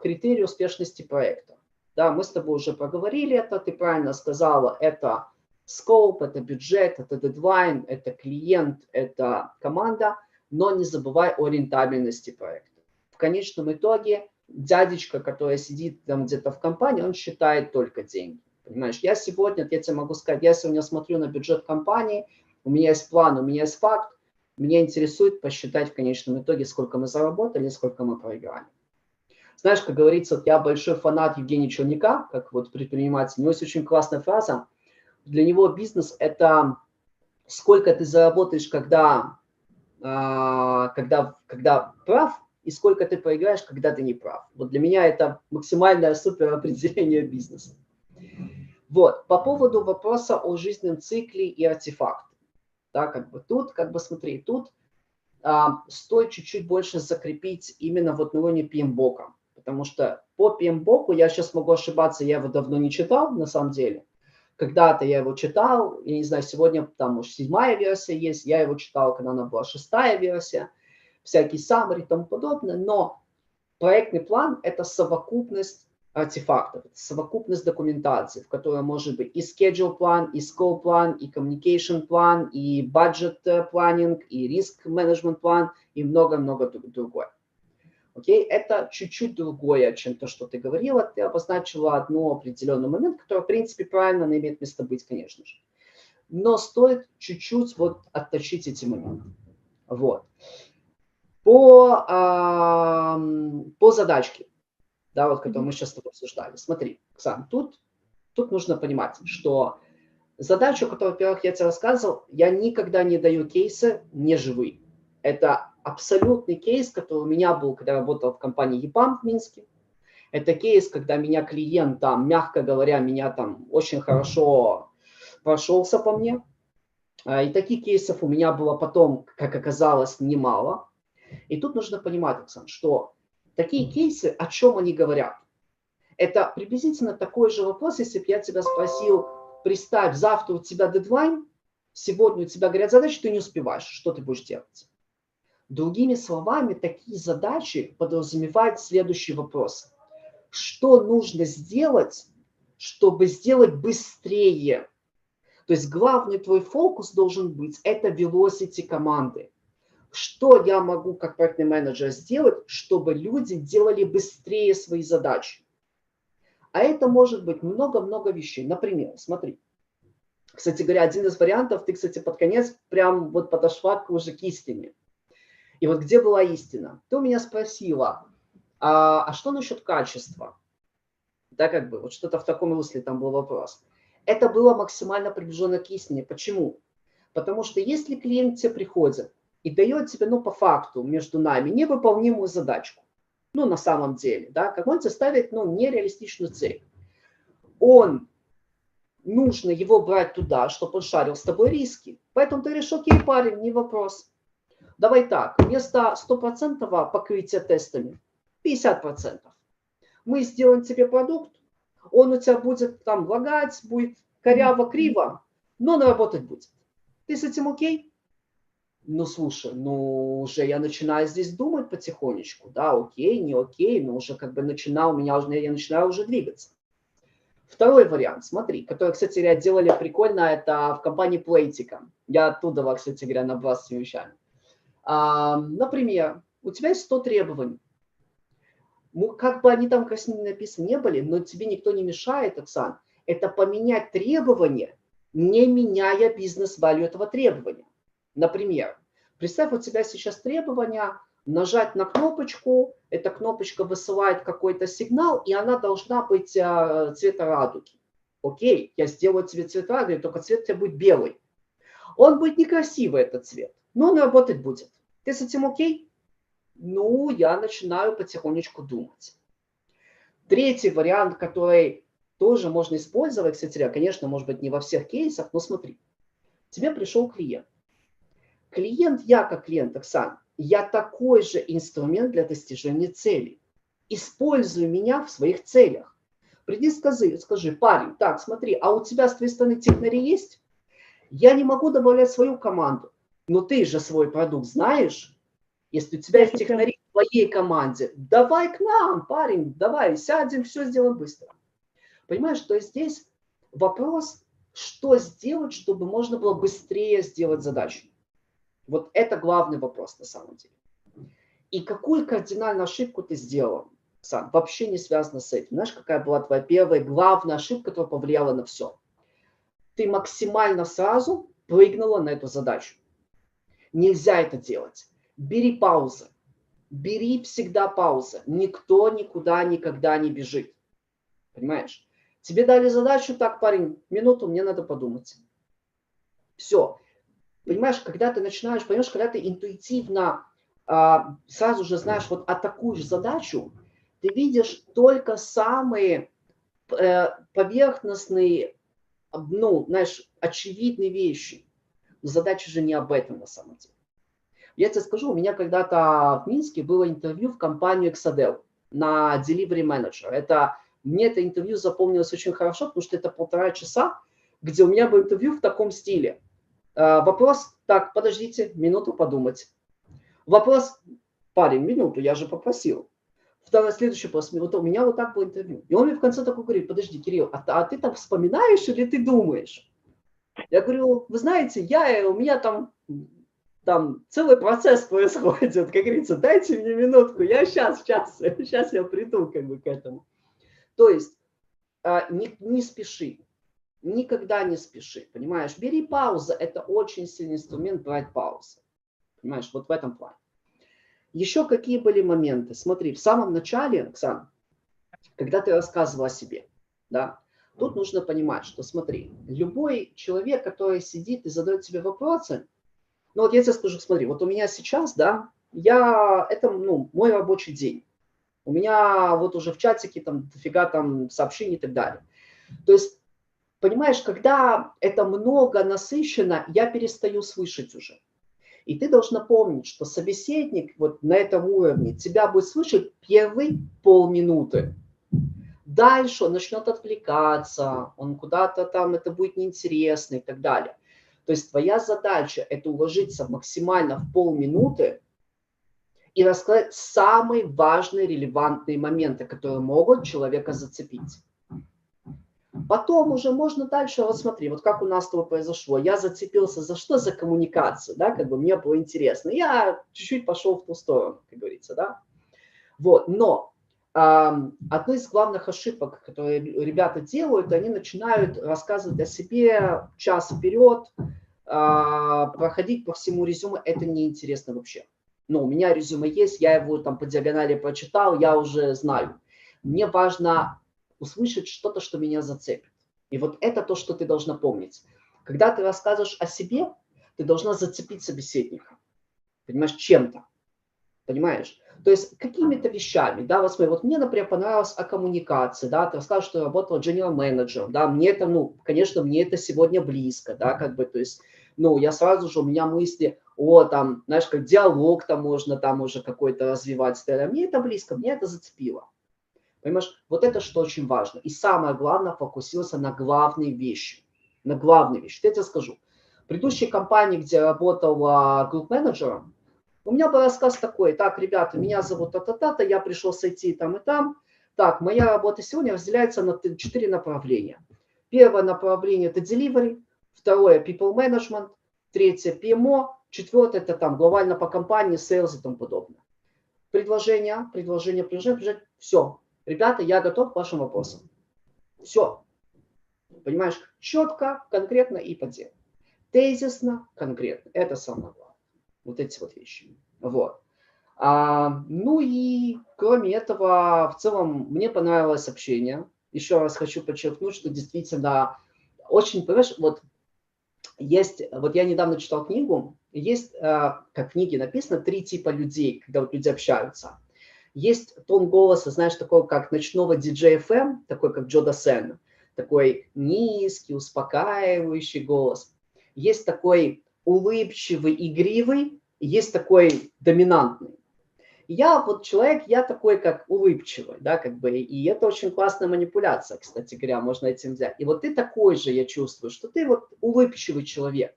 критерия успешности проекта. Да, мы с тобой уже проговорили это, ты правильно сказала, это scope, это бюджет, это дедлайн, это клиент, это команда, но не забывай о рентабельности проекта. В конечном итоге дядечка, который сидит там где-то в компании, он считает только деньги. Понимаешь, я тебе могу сказать, я сегодня смотрю на бюджет компании, у меня есть план, у меня есть факт, меня интересует посчитать в конечном итоге, сколько мы заработали, сколько мы проиграли. Знаешь, как говорится, я большой фанат Евгения Черняка, как вот предприниматель. У него есть очень классная фраза. Для него бизнес – это сколько ты заработаешь, когда прав, и сколько ты проиграешь, когда ты не прав. Вот для меня это максимальное супер определение бизнеса. Вот, по поводу вопроса о жизненном цикле и артефакте. Да, смотри, тут стоит чуть-чуть больше закрепить именно вот на уровне PMBOK. Потому что по PMBOK, я сейчас могу ошибаться, я его давно не читал, на самом деле. Когда-то я его читал, я не знаю, сегодня там уж 7-я версия есть, я его читал, когда она была 6-я версия, всякие summary и тому подобное, но проектный план – это совокупность артефактов, совокупность документации, в которой может быть и schedule план, и scope план, и communication план, и budget planning, и risk management план, и много-много другое. Окей? Это чуть-чуть другое, чем то, что ты говорила. Ты обозначила одну определенный момент, который, в принципе, правильно имеет место быть, конечно же. Но стоит чуть-чуть вот отточить эти моменты. Вот. По задачке, да, вот, которую мы сейчас с тобой обсуждали. Смотри, Оксан, тут нужно понимать, что задачу, которую, во-первых, я тебе рассказывал, я никогда не даю кейсы неживые. Это абсолютный кейс, который у меня был, когда я работал в компании EPAM в Минске. Это кейс, когда меня клиент там, мягко говоря, меня там очень хорошо прошелся по мне. И таких кейсов у меня было потом, как оказалось, немало. И тут нужно понимать, Оксан, что такие кейсы, о чем они говорят? Это приблизительно такой же вопрос, если бы я тебя спросил, представь, завтра у тебя дедлайн, сегодня у тебя горят задачи, ты не успеваешь, что ты будешь делать? Другими словами, такие задачи подразумевают следующий вопрос. Что нужно сделать, чтобы сделать быстрее? То есть главный твой фокус должен быть – это velocity команды. Что я могу как проектный менеджер сделать, чтобы люди делали быстрее свои задачи? А это может быть много-много вещей. Например, смотри. Кстати говоря, один из вариантов, ты, кстати, под конец прям вот подошла уже к истине. И вот где была истина? Ты у меня спросила, а что насчет качества? Да, вот что-то в таком русле там был вопрос. Это было максимально приближено к истине. Почему? Потому что если клиент тебе приходит и дает тебе, ну, по факту, между нами, невыполнимую задачку, ну, на самом деле, да, как он тебе ставит, ну, нереалистичную цель, нужно его брать туда, чтобы он шарил с тобой риски. Поэтому ты говоришь, окей, парень, не вопрос. Давай так, вместо 100% покрытия тестами, 50%. Мы сделаем тебе продукт, он у тебя будет там лагать, будет коряво-криво, но он работать будет. Ты с этим окей? Ну, слушай, ну, уже я начинаю здесь думать потихонечку, да, окей, не окей, но уже как бы я начинаю уже двигаться. Второй вариант, смотри, который, кстати говоря, делали прикольно, это в компании Playtika. Я оттуда, кстати говоря, набрал с этими вещами. Например, у тебя есть 100 требований. Как бы они там красиво написаны не были, но тебе никто не мешает, Оксан, это поменять требования, не меняя бизнес-валю этого требования. Например, представь, у тебя сейчас требования, нажать на кнопочку, эта кнопочка высылает какой-то сигнал, и она должна быть цвета радуги. Окей, я сделаю тебе цвет радуги, только цвет у тебя будет белый. Он будет некрасивый, этот цвет, но он работать будет. Ты с этим окей? Ну, я начинаю потихонечку думать. Третий вариант, который тоже можно использовать, кстати, конечно, может быть, не во всех кейсах, но смотри. Тебе пришел клиент. Я как клиент, Оксан, я такой же инструмент для достижения целей. Используй меня в своих целях. Приди, скажи, парень, так, смотри, а у тебя с твоей стороны технари есть? Я не могу добавлять свою команду, но ты же свой продукт знаешь. Если у тебя есть технари в твоей команде, давай к нам, парень, давай, сядем, все сделаем быстро. Понимаешь, что здесь вопрос, что сделать, чтобы можно было быстрее сделать задачу. Вот это главный вопрос на самом деле. И какую кардинальную ошибку ты сделал, Сан, вообще не связано с этим. Знаешь, какая была твоя первая главная ошибка, которая повлияла на все? Ты максимально сразу прыгнула на эту задачу. Нельзя это делать. Бери паузы. Бери всегда паузы. Никто никуда никогда не бежит. Понимаешь? Тебе дали задачу, так, парень, минуту, мне надо подумать. Все. Понимаешь, когда ты начинаешь, когда ты интуитивно сразу же знаешь, вот атакуешь задачу, ты видишь только самые поверхностные, ну, знаешь, очевидные вещи. Но задача же не об этом на самом деле. Я тебе скажу, у меня когда-то в Минске было интервью в компанию Exadel на Delivery Manager. Мне это интервью запомнилось очень хорошо, потому что это 1,5 часа, где у меня было интервью в таком стиле. Вопрос, так, подождите, минуту подумать. Вопрос, парень, минуту, я же попросил. Следующий вопрос, вот у меня вот так было интервью. И он мне в конце такой говорит, подожди, Кирилл, а ты там вспоминаешь или ты думаешь? Я говорю, вы знаете, у меня там целый процесс происходит, как говорится, дайте мне минутку, я сейчас я приду как бы к этому. То есть не спеши, никогда не спеши, понимаешь? Бери паузу, это очень сильный инструмент брать паузу, понимаешь, вот в этом плане. Еще какие были моменты? Смотри, в самом начале, Оксана, когда ты рассказывала о себе, да, тут нужно понимать, что смотри, любой человек, который сидит и задает тебе вопросы, ну вот я тебе скажу, смотри, вот у меня сейчас, да, это мой рабочий день. У меня вот уже в чатике там дофига там сообщений и так далее. То есть, понимаешь, когда это много насыщенно, я перестаю слышать уже. И ты должна помнить, что собеседник вот на этом уровне тебя будет слышать первые полминуты. Дальше он начнет отвлекаться, он куда-то там, это будет неинтересно и так далее. То есть твоя задача – это уложиться максимально в полминуты и рассказать самые важные, релевантные моменты, которые могут человека зацепить. Потом уже можно дальше, вот смотри, вот как у нас с тобой произошло. Я зацепился за что? За коммуникацию, да, как бы мне было интересно. Я чуть-чуть пошел в ту сторону, как говорится, да. Вот, но одна из главных ошибок, которые ребята делают, они начинают рассказывать о себе час вперед, проходить по всему резюме, это неинтересно вообще. Но у меня резюме есть, я его там по диагонали прочитал, я уже знаю. Мне важно услышать что-то, что меня зацепит. И вот это то, что ты должна помнить. Когда ты рассказываешь о себе, ты должна зацепить собеседника, понимаешь, чем-то, понимаешь? То есть какими-то вещами, да, вот смотри, вот мне, например, понравилась о коммуникации, да, ты рассказал, что я работала general менеджером, да, мне это, ну, конечно, мне это сегодня близко, да, как бы, то есть, ну, я сразу же, у меня мысли, о, там, знаешь, как диалог там можно там уже какой-то развивать, мне это близко, мне это зацепило. Понимаешь, вот это что очень важно. И самое главное, фокусироваться на главные вещи. На главные вещи. Я тебе скажу. В предыдущей компании, где я работал групп-менеджером, у меня был рассказ такой: так, ребята, меня зовут та-та-та-то, я пришел с IT там и там. Так, моя работа сегодня разделяется на 4 направления. Первое направление – это delivery, второе – people management, третье – PMO, четвертое – это там глобально по компании, sales и тому подобное. Предложение, все. Ребята, я готов к вашим вопросам. Все. Понимаешь, четко, конкретно и по делу. Тезисно, конкретно. Это самое главное. Вот эти вот вещи. Вот. Ну и кроме этого, в целом, мне понравилось общение. Еще раз хочу подчеркнуть, что действительно очень, понимаешь, вот есть, вот я недавно читал книгу, есть, как в книге написано, 3 типа людей, когда вот люди общаются. Есть тон голоса, знаешь, такой, как ночного диджея FM, такой, как Джо Дассен, такой низкий, успокаивающий голос. Есть такой улыбчивый, игривый, есть такой доминантный. Я вот человек, я такой, как улыбчивый, да, как бы, и это очень классная манипуляция, кстати говоря, можно этим взять. И вот ты такой же, я чувствую, что ты вот улыбчивый человек.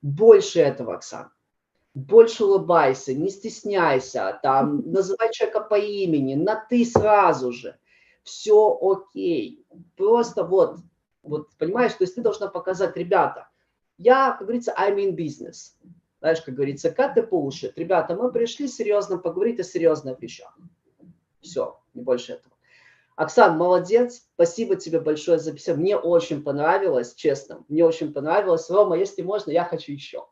Больше этого, Оксана. Больше улыбайся, не стесняйся, там, называй человека по имени, на ты сразу же. Все окей. Просто вот, понимаешь, то есть ты должна показать, ребята, я, как говорится, I'm in business. Знаешь, как говорится, cut the bullshit. Ребята, мы пришли серьезно поговорить о серьезных вещах. Все, не больше этого. Оксан, молодец, спасибо тебе большое за беседу. Мне очень понравилось, честно, мне очень понравилось. Рома, если можно, я хочу еще.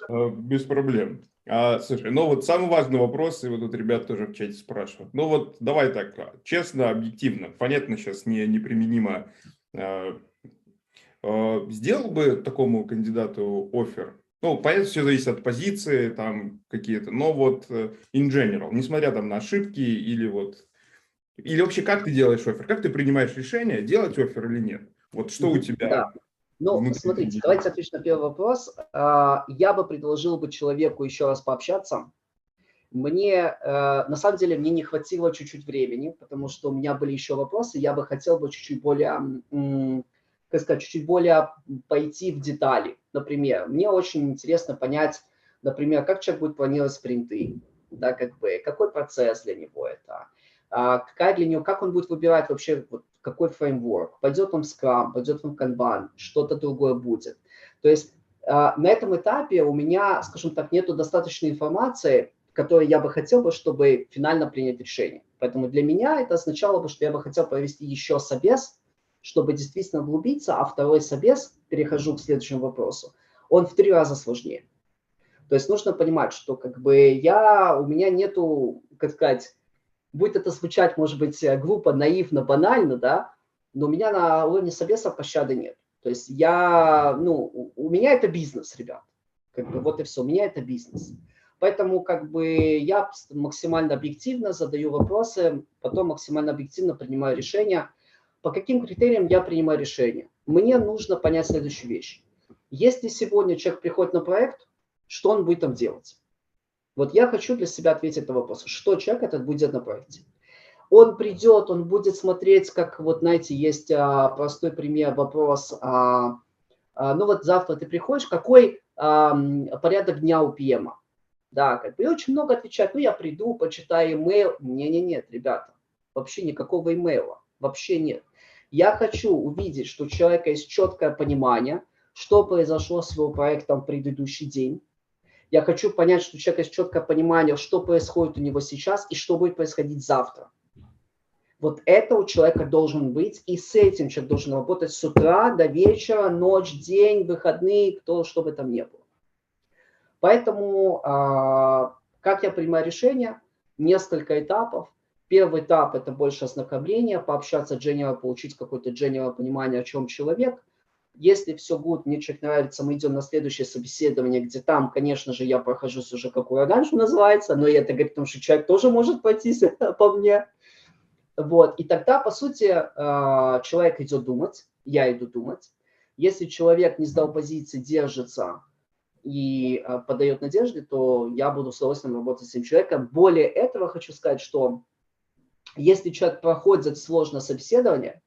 Без проблем. Слушай, ну вот самый важный вопрос, и вот тут ребят тоже в чате спрашивают. Ну вот давай так, честно, объективно, понятно, сейчас неприменимо. Сделал бы такому кандидату оффер? Ну, понятно, все зависит от позиции, там какие-то, но вот in general, несмотря там на ошибки или вот... Или вообще, как ты делаешь оффер? Как ты принимаешь решение, делать оффер или нет? Вот что у тебя Да. Ну, смотрите, давайте отвечу на первый вопрос. Я бы предложил бы человеку еще раз пообщаться. Мне, на самом деле, мне не хватило чуть-чуть времени, потому что у меня были еще вопросы. Я бы хотел бы чуть-чуть более, как сказать, чуть-чуть более пойти в детали. Например, мне очень интересно понять, например, как человек будет планировать спринты, да, как бы, какой процесс для него это, какая для него, как он будет выбирать вообще, вот, какой фреймворк, пойдет он в Scrum, пойдет он в Kanban, что-то другое будет. То есть на этом этапе у меня, скажем так, нету достаточной информации, которой я бы хотел, чтобы финально принять решение. Поэтому для меня это означало бы, что я бы хотел провести еще собес, чтобы действительно углубиться, а второй собес, перехожу к следующему вопросу, он в 3 раза сложнее. То есть нужно понимать, что как бы у меня нету, как сказать, будет это звучать, может быть, глупо, наивно, банально, да, но у меня на уровне собеса пощады нет. То есть у меня это бизнес, ребят. Как бы вот и все, у меня это бизнес. Поэтому как бы я максимально объективно задаю вопросы, потом максимально объективно принимаю решения. По каким критериям я принимаю решение? Мне нужно понять следующую вещь. Если сегодня человек приходит на проект, что он будет там делать? Вот я хочу для себя ответить на вопрос, что человек этот будет делать на проекте. Он придет, он будет смотреть, как вот, знаете, есть простой пример, вопрос, ну вот завтра ты приходишь, какой порядок дня у PM? Да, как бы и очень много отвечают, ну я приду, почитаю имейл. Нет, ребята, вообще никакого имейла, вообще нет. Я хочу увидеть, что у человека есть четкое понимание, что произошло с его проектом в предыдущий день. Я хочу понять, что у человека есть четкое понимание, что происходит у него сейчас и что будет происходить завтра. Вот это у человека должен быть, и с этим человек должен работать с утра до вечера, ночь, день, выходные, что бы там ни было. Поэтому, как я принимаю решение? Несколько этапов. Первый этап – это больше ознакомления, пообщаться general, получить какое-то general понимание, о чем человек. Если все good, мне человек нравится, мы идем на следующее собеседование, где там, конечно же, я прохожусь уже как ураган, что называется, но это говорит, потому что человек тоже может пройтись по мне. Вот. И тогда, по сути, человек идет думать, я иду думать. Если человек не сдал позиции, держится и подает надежды, то я буду с удовольствием работать с этим человеком. Более этого хочу сказать, что если человек проходит сложное собеседование,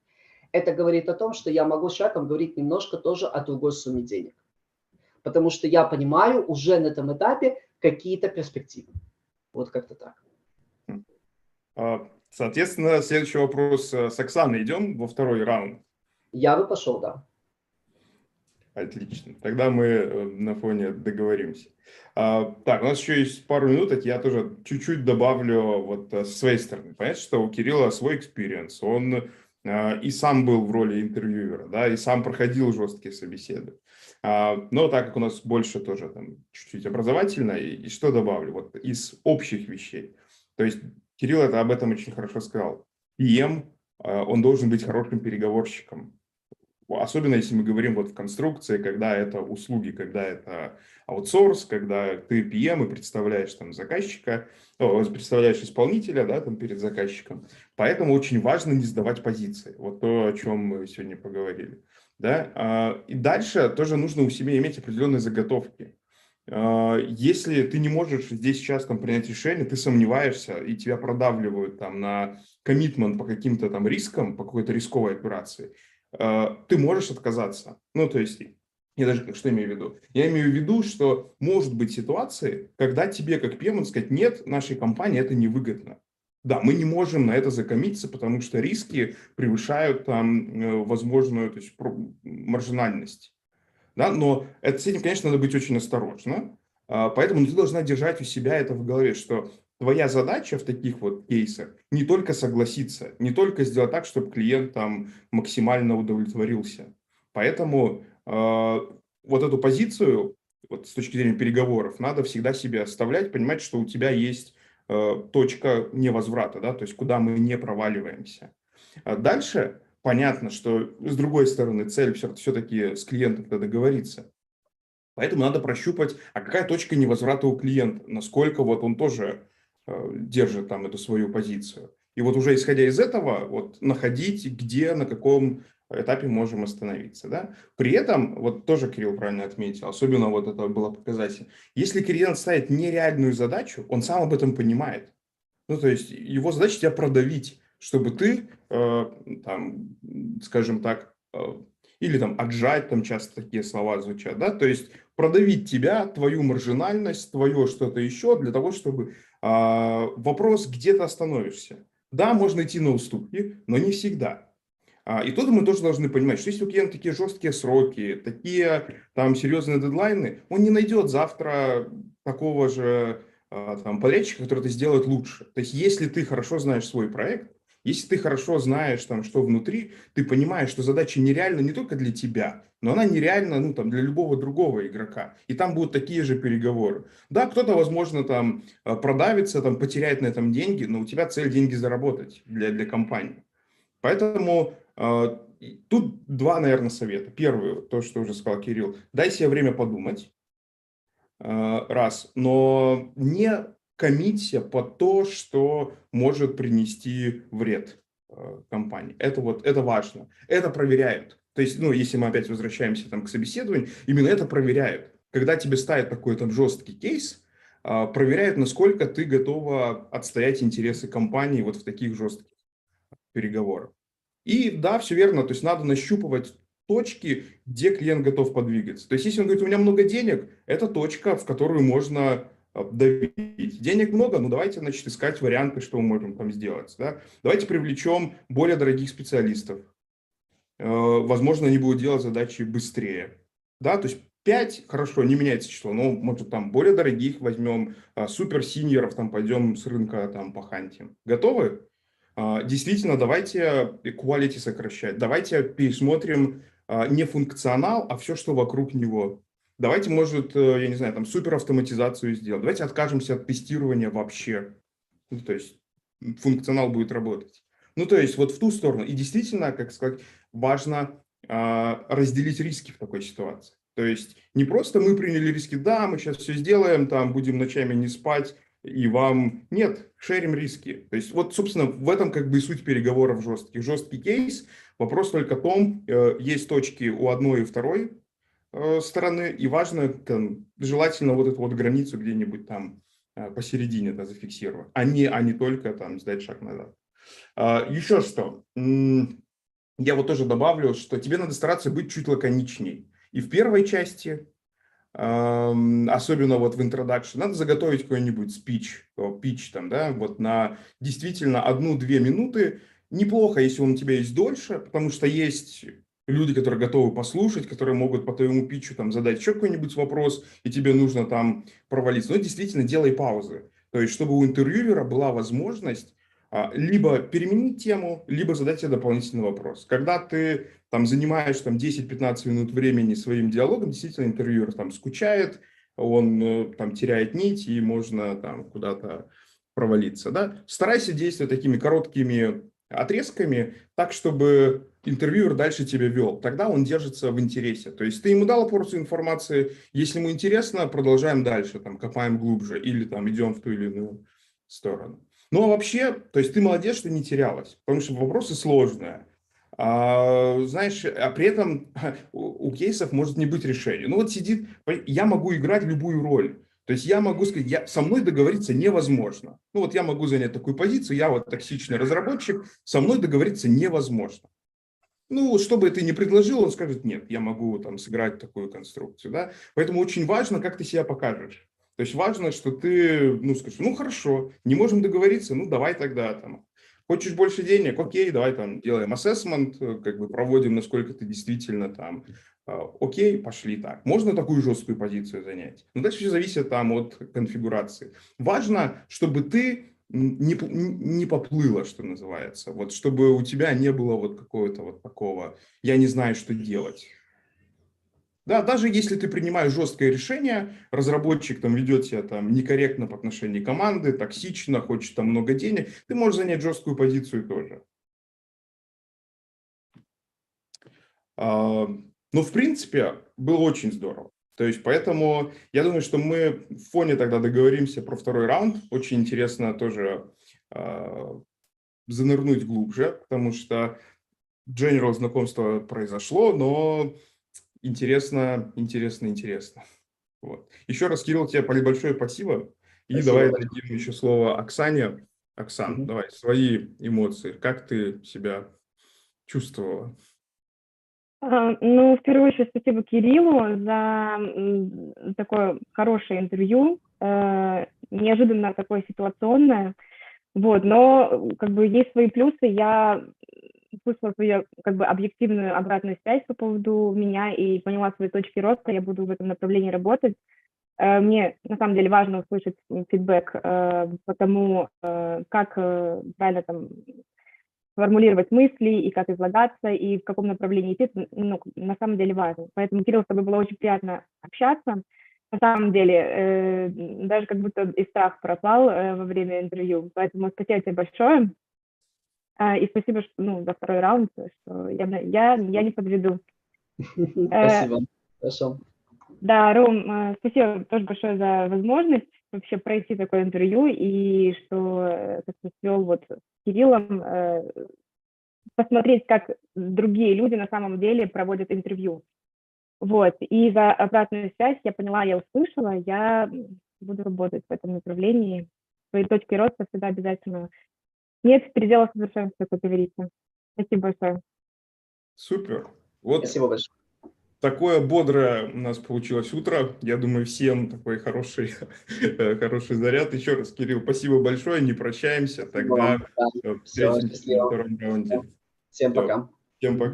это говорит о том, что я могу с человеком говорить немножко тоже о другой сумме денег. Потому что я понимаю уже на этом этапе какие-то перспективы. Вот как-то так. Соответственно, следующий вопрос с Оксаной. Идем во второй раунд. Я бы пошел, да. Отлично. Тогда мы на фоне договоримся. Так, у нас еще есть пару минут, я тоже чуть-чуть добавлю вот со своей стороны. Понятно, что у Кирилла свой экспириенс. Он и сам был в роли интервьюера, да, и сам проходил жесткие собеседования. Но так как у нас больше тоже там чуть-чуть образовательно, и что добавлю? Вот из общих вещей. То есть Кирилл это об этом очень хорошо сказал. PM, он должен быть хорошим переговорщиком. Особенно если мы говорим вот в конструкции, когда это услуги, когда это аутсорс, когда ты PM и представляешь там заказчика, представляешь исполнителя, да, там перед заказчиком. Поэтому очень важно не сдавать позиции. Вот то, о чем мы сегодня поговорили. Да? И дальше тоже нужно у себя иметь определенные заготовки. Если ты не можешь здесь сейчас там принять решение, ты сомневаешься, и тебя продавливают там на коммитмент по каким-то там рискам, по какой-то рисковой операции, ты можешь отказаться. Ну, то есть, я даже что имею в виду? Я имею в виду, что может быть ситуации, когда тебе как PM сказать, нет, нашей компании это невыгодно. Да, мы не можем на это закоммититься, потому что риски превышают там возможную, то есть, маржинальность. Да? Но с этим, конечно, надо быть очень осторожно. Поэтому ты должна держать у себя это в голове, что твоя задача в таких вот кейсах не только согласиться, не только сделать так, чтобы клиент там максимально удовлетворился. Поэтому вот эту позицию, вот с точки зрения переговоров, надо всегда себе оставлять, понимать, что у тебя есть точка невозврата, да, то есть куда мы не проваливаемся. Дальше понятно, что с другой стороны цель все-таки с клиентом договориться. Поэтому надо прощупать, а какая точка невозврата у клиента, насколько вот он тоже держит там эту свою позицию. И вот уже исходя из этого, вот находить, где, на каком этапе можем остановиться. Да? При этом, вот тоже Кирилл правильно отметил, особенно вот это было показательно, если клиент ставит нереальную задачу, он сам об этом понимает. Ну, то есть его задача тебя продавить, чтобы ты, там, скажем так, или там отжать, там часто такие слова звучат, да, то есть продавить тебя, твою маржинальность, твое что-то еще для того, чтобы вопрос, где ты остановишься. Да, можно идти на уступки, но не всегда. И тут мы тоже должны понимать, что если у клиента такие жесткие сроки, такие там серьезные дедлайны, он не найдет завтра такого же там, подрядчика, который это сделает лучше. То есть если ты хорошо знаешь свой проект, если ты хорошо знаешь, там, что внутри, ты понимаешь, что задача нереальна не только для тебя, но она нереальна, ну, там, для любого другого игрока. И там будут такие же переговоры. Да, кто-то, возможно, там продавится, там, потеряет на этом деньги, но у тебя цель деньги заработать для компании. Поэтому тут два, наверное, совета. Первый, то, что уже сказал Кирилл, дай себе время подумать, раз, но не коммиться под то, что может принести вред компании. Это важно. Это проверяют. То есть, ну, если мы опять возвращаемся там, к собеседованию, именно это проверяют. Когда тебе ставят такой там жесткий кейс, проверяют, насколько ты готова отстоять интересы компании вот в таких жестких переговорах. И да, все верно, то есть надо нащупывать точки, где клиент готов подвигаться. То есть если он говорит, у меня много денег, это точка, в которую можно давить. Денег много, ну давайте, значит, искать варианты, что мы можем там сделать. Да? Давайте привлечем более дорогих специалистов. Возможно, они будут делать задачи быстрее. Да, то есть 5, хорошо, не меняется число, но может там более дорогих возьмем, супер-синьоров, там пойдем с рынка там похантим. Готовы? Действительно, давайте quality сокращать, давайте пересмотрим не функционал, а все, что вокруг него. Давайте, может, я не знаю, там суперавтоматизацию сделать. Давайте откажемся от тестирования вообще. Ну, то есть функционал будет работать. Ну, то есть вот в ту сторону. И действительно, как сказать, важно разделить риски в такой ситуации. То есть не просто мы приняли риски, да, мы сейчас все сделаем, там будем ночами не спать, и вам... Нет, шерим риски. То есть вот, собственно, в этом как бы и суть переговоров жестких. Жесткий кейс, вопрос только в том, есть точки у одной и второй стороны, и важно там, желательно вот эту вот границу где-нибудь там посередине это зафиксировать, а не только там сдать шаг назад. Еще что? Я вот тоже добавлю, что тебе надо стараться быть чуть лаконичней. И в первой части, особенно вот в introduction, надо заготовить какой-нибудь pitch там, да, вот на действительно 1-2 минуты. Неплохо, если он у тебя есть дольше, потому что есть люди, которые готовы послушать, которые могут по твоему питчу там задать еще какой-нибудь вопрос, и тебе нужно там провалиться. Но действительно делай паузы. То есть, чтобы у интервьюера была возможность либо переменить тему, либо задать тебе дополнительный вопрос. Когда ты там занимаешь там 10-15 минут времени своим диалогом, действительно интервьюер там скучает, он там теряет нить, и можно там куда-то провалиться. Да? Старайся действовать такими короткими отрезками, так, чтобы интервьюер дальше тебя вел. Тогда он держится в интересе. То есть ты ему дал порцию информации, если ему интересно, продолжаем дальше, там, копаем глубже, или там идем в ту или иную сторону. Ну, а вообще, то есть ты молодец, что не терялась, потому что вопросы сложные. Знаешь, а при этом у кейсов может не быть решения. Ну, вот сидит, я могу играть любую роль. То есть я могу сказать, со мной договориться невозможно. Ну, вот я могу занять такую позицию, я вот токсичный разработчик, со мной договориться невозможно. Ну, что бы ты ни предложил, он скажет, нет, я могу там сыграть такую конструкцию, да. Поэтому очень важно, как ты себя покажешь. То есть важно, что ты, ну, скажешь, ну, хорошо, не можем договориться, ну, давай тогда там. Хочешь больше денег? Окей, давай там делаем ассессмент, как бы проводим, насколько ты действительно там, окей, пошли так. Можно такую жесткую позицию занять. Но дальше все зависит там от конфигурации. Важно, чтобы ты не поплыло, что называется. Вот чтобы у тебя не было вот какого-то вот такого, я не знаю, что делать. Да, даже если ты принимаешь жесткое решение, разработчик там ведет себя там некорректно по отношению к команды, токсично, хочет там много денег, ты можешь занять жесткую позицию тоже. Но в принципе было очень здорово. То есть поэтому я думаю, что мы в фоне тогда договоримся про второй раунд. Очень интересно тоже занырнуть глубже, потому что general знакомство произошло, но интересно. Вот. Еще раз, Кирилл, тебе большое спасибо. И Спасибо давай большое. дадим еще слово Оксане. Оксан, давай, свои эмоции. Как ты себя чувствовала? Ну, в первую очередь, спасибо Кириллу за такое хорошее интервью, неожиданно такое ситуационное, вот, но как бы есть свои плюсы, я услышала свою как бы объективную обратную связь по поводу меня и поняла свои точки роста, я буду в этом направлении работать. Мне на самом деле важно услышать фидбэк по тому, как правильно там формулировать мысли и как излагаться, и в каком направлении идти, ну, на самом деле важно. Поэтому, Кирилл, с тобой было очень приятно общаться. На самом деле, даже как будто и страх пропал во время интервью. Поэтому спасибо тебе большое. И спасибо, что, ну, за второй раунд, что я не подведу. Спасибо. Хорошо. Да, Ром, спасибо тоже большое за возможность вообще пройти такое интервью и что ты свел вот с Кириллом, посмотреть, как другие люди на самом деле проводят интервью. Вот, и за обратную связь я поняла, я услышала, я буду работать в этом направлении. Свои точки роста всегда обязательно. Нет предела совершенства, как говорится. Спасибо большое. Супер. Вот Спасибо большое. такое бодрое у нас получилось утро. Я думаю, всем такой хороший, хороший заряд. Еще раз, Кирилл, спасибо большое. Не прощаемся. Тогда Да. Все, встретимся на счастливо. втором раунде. Всем Все. пока. Всем пока.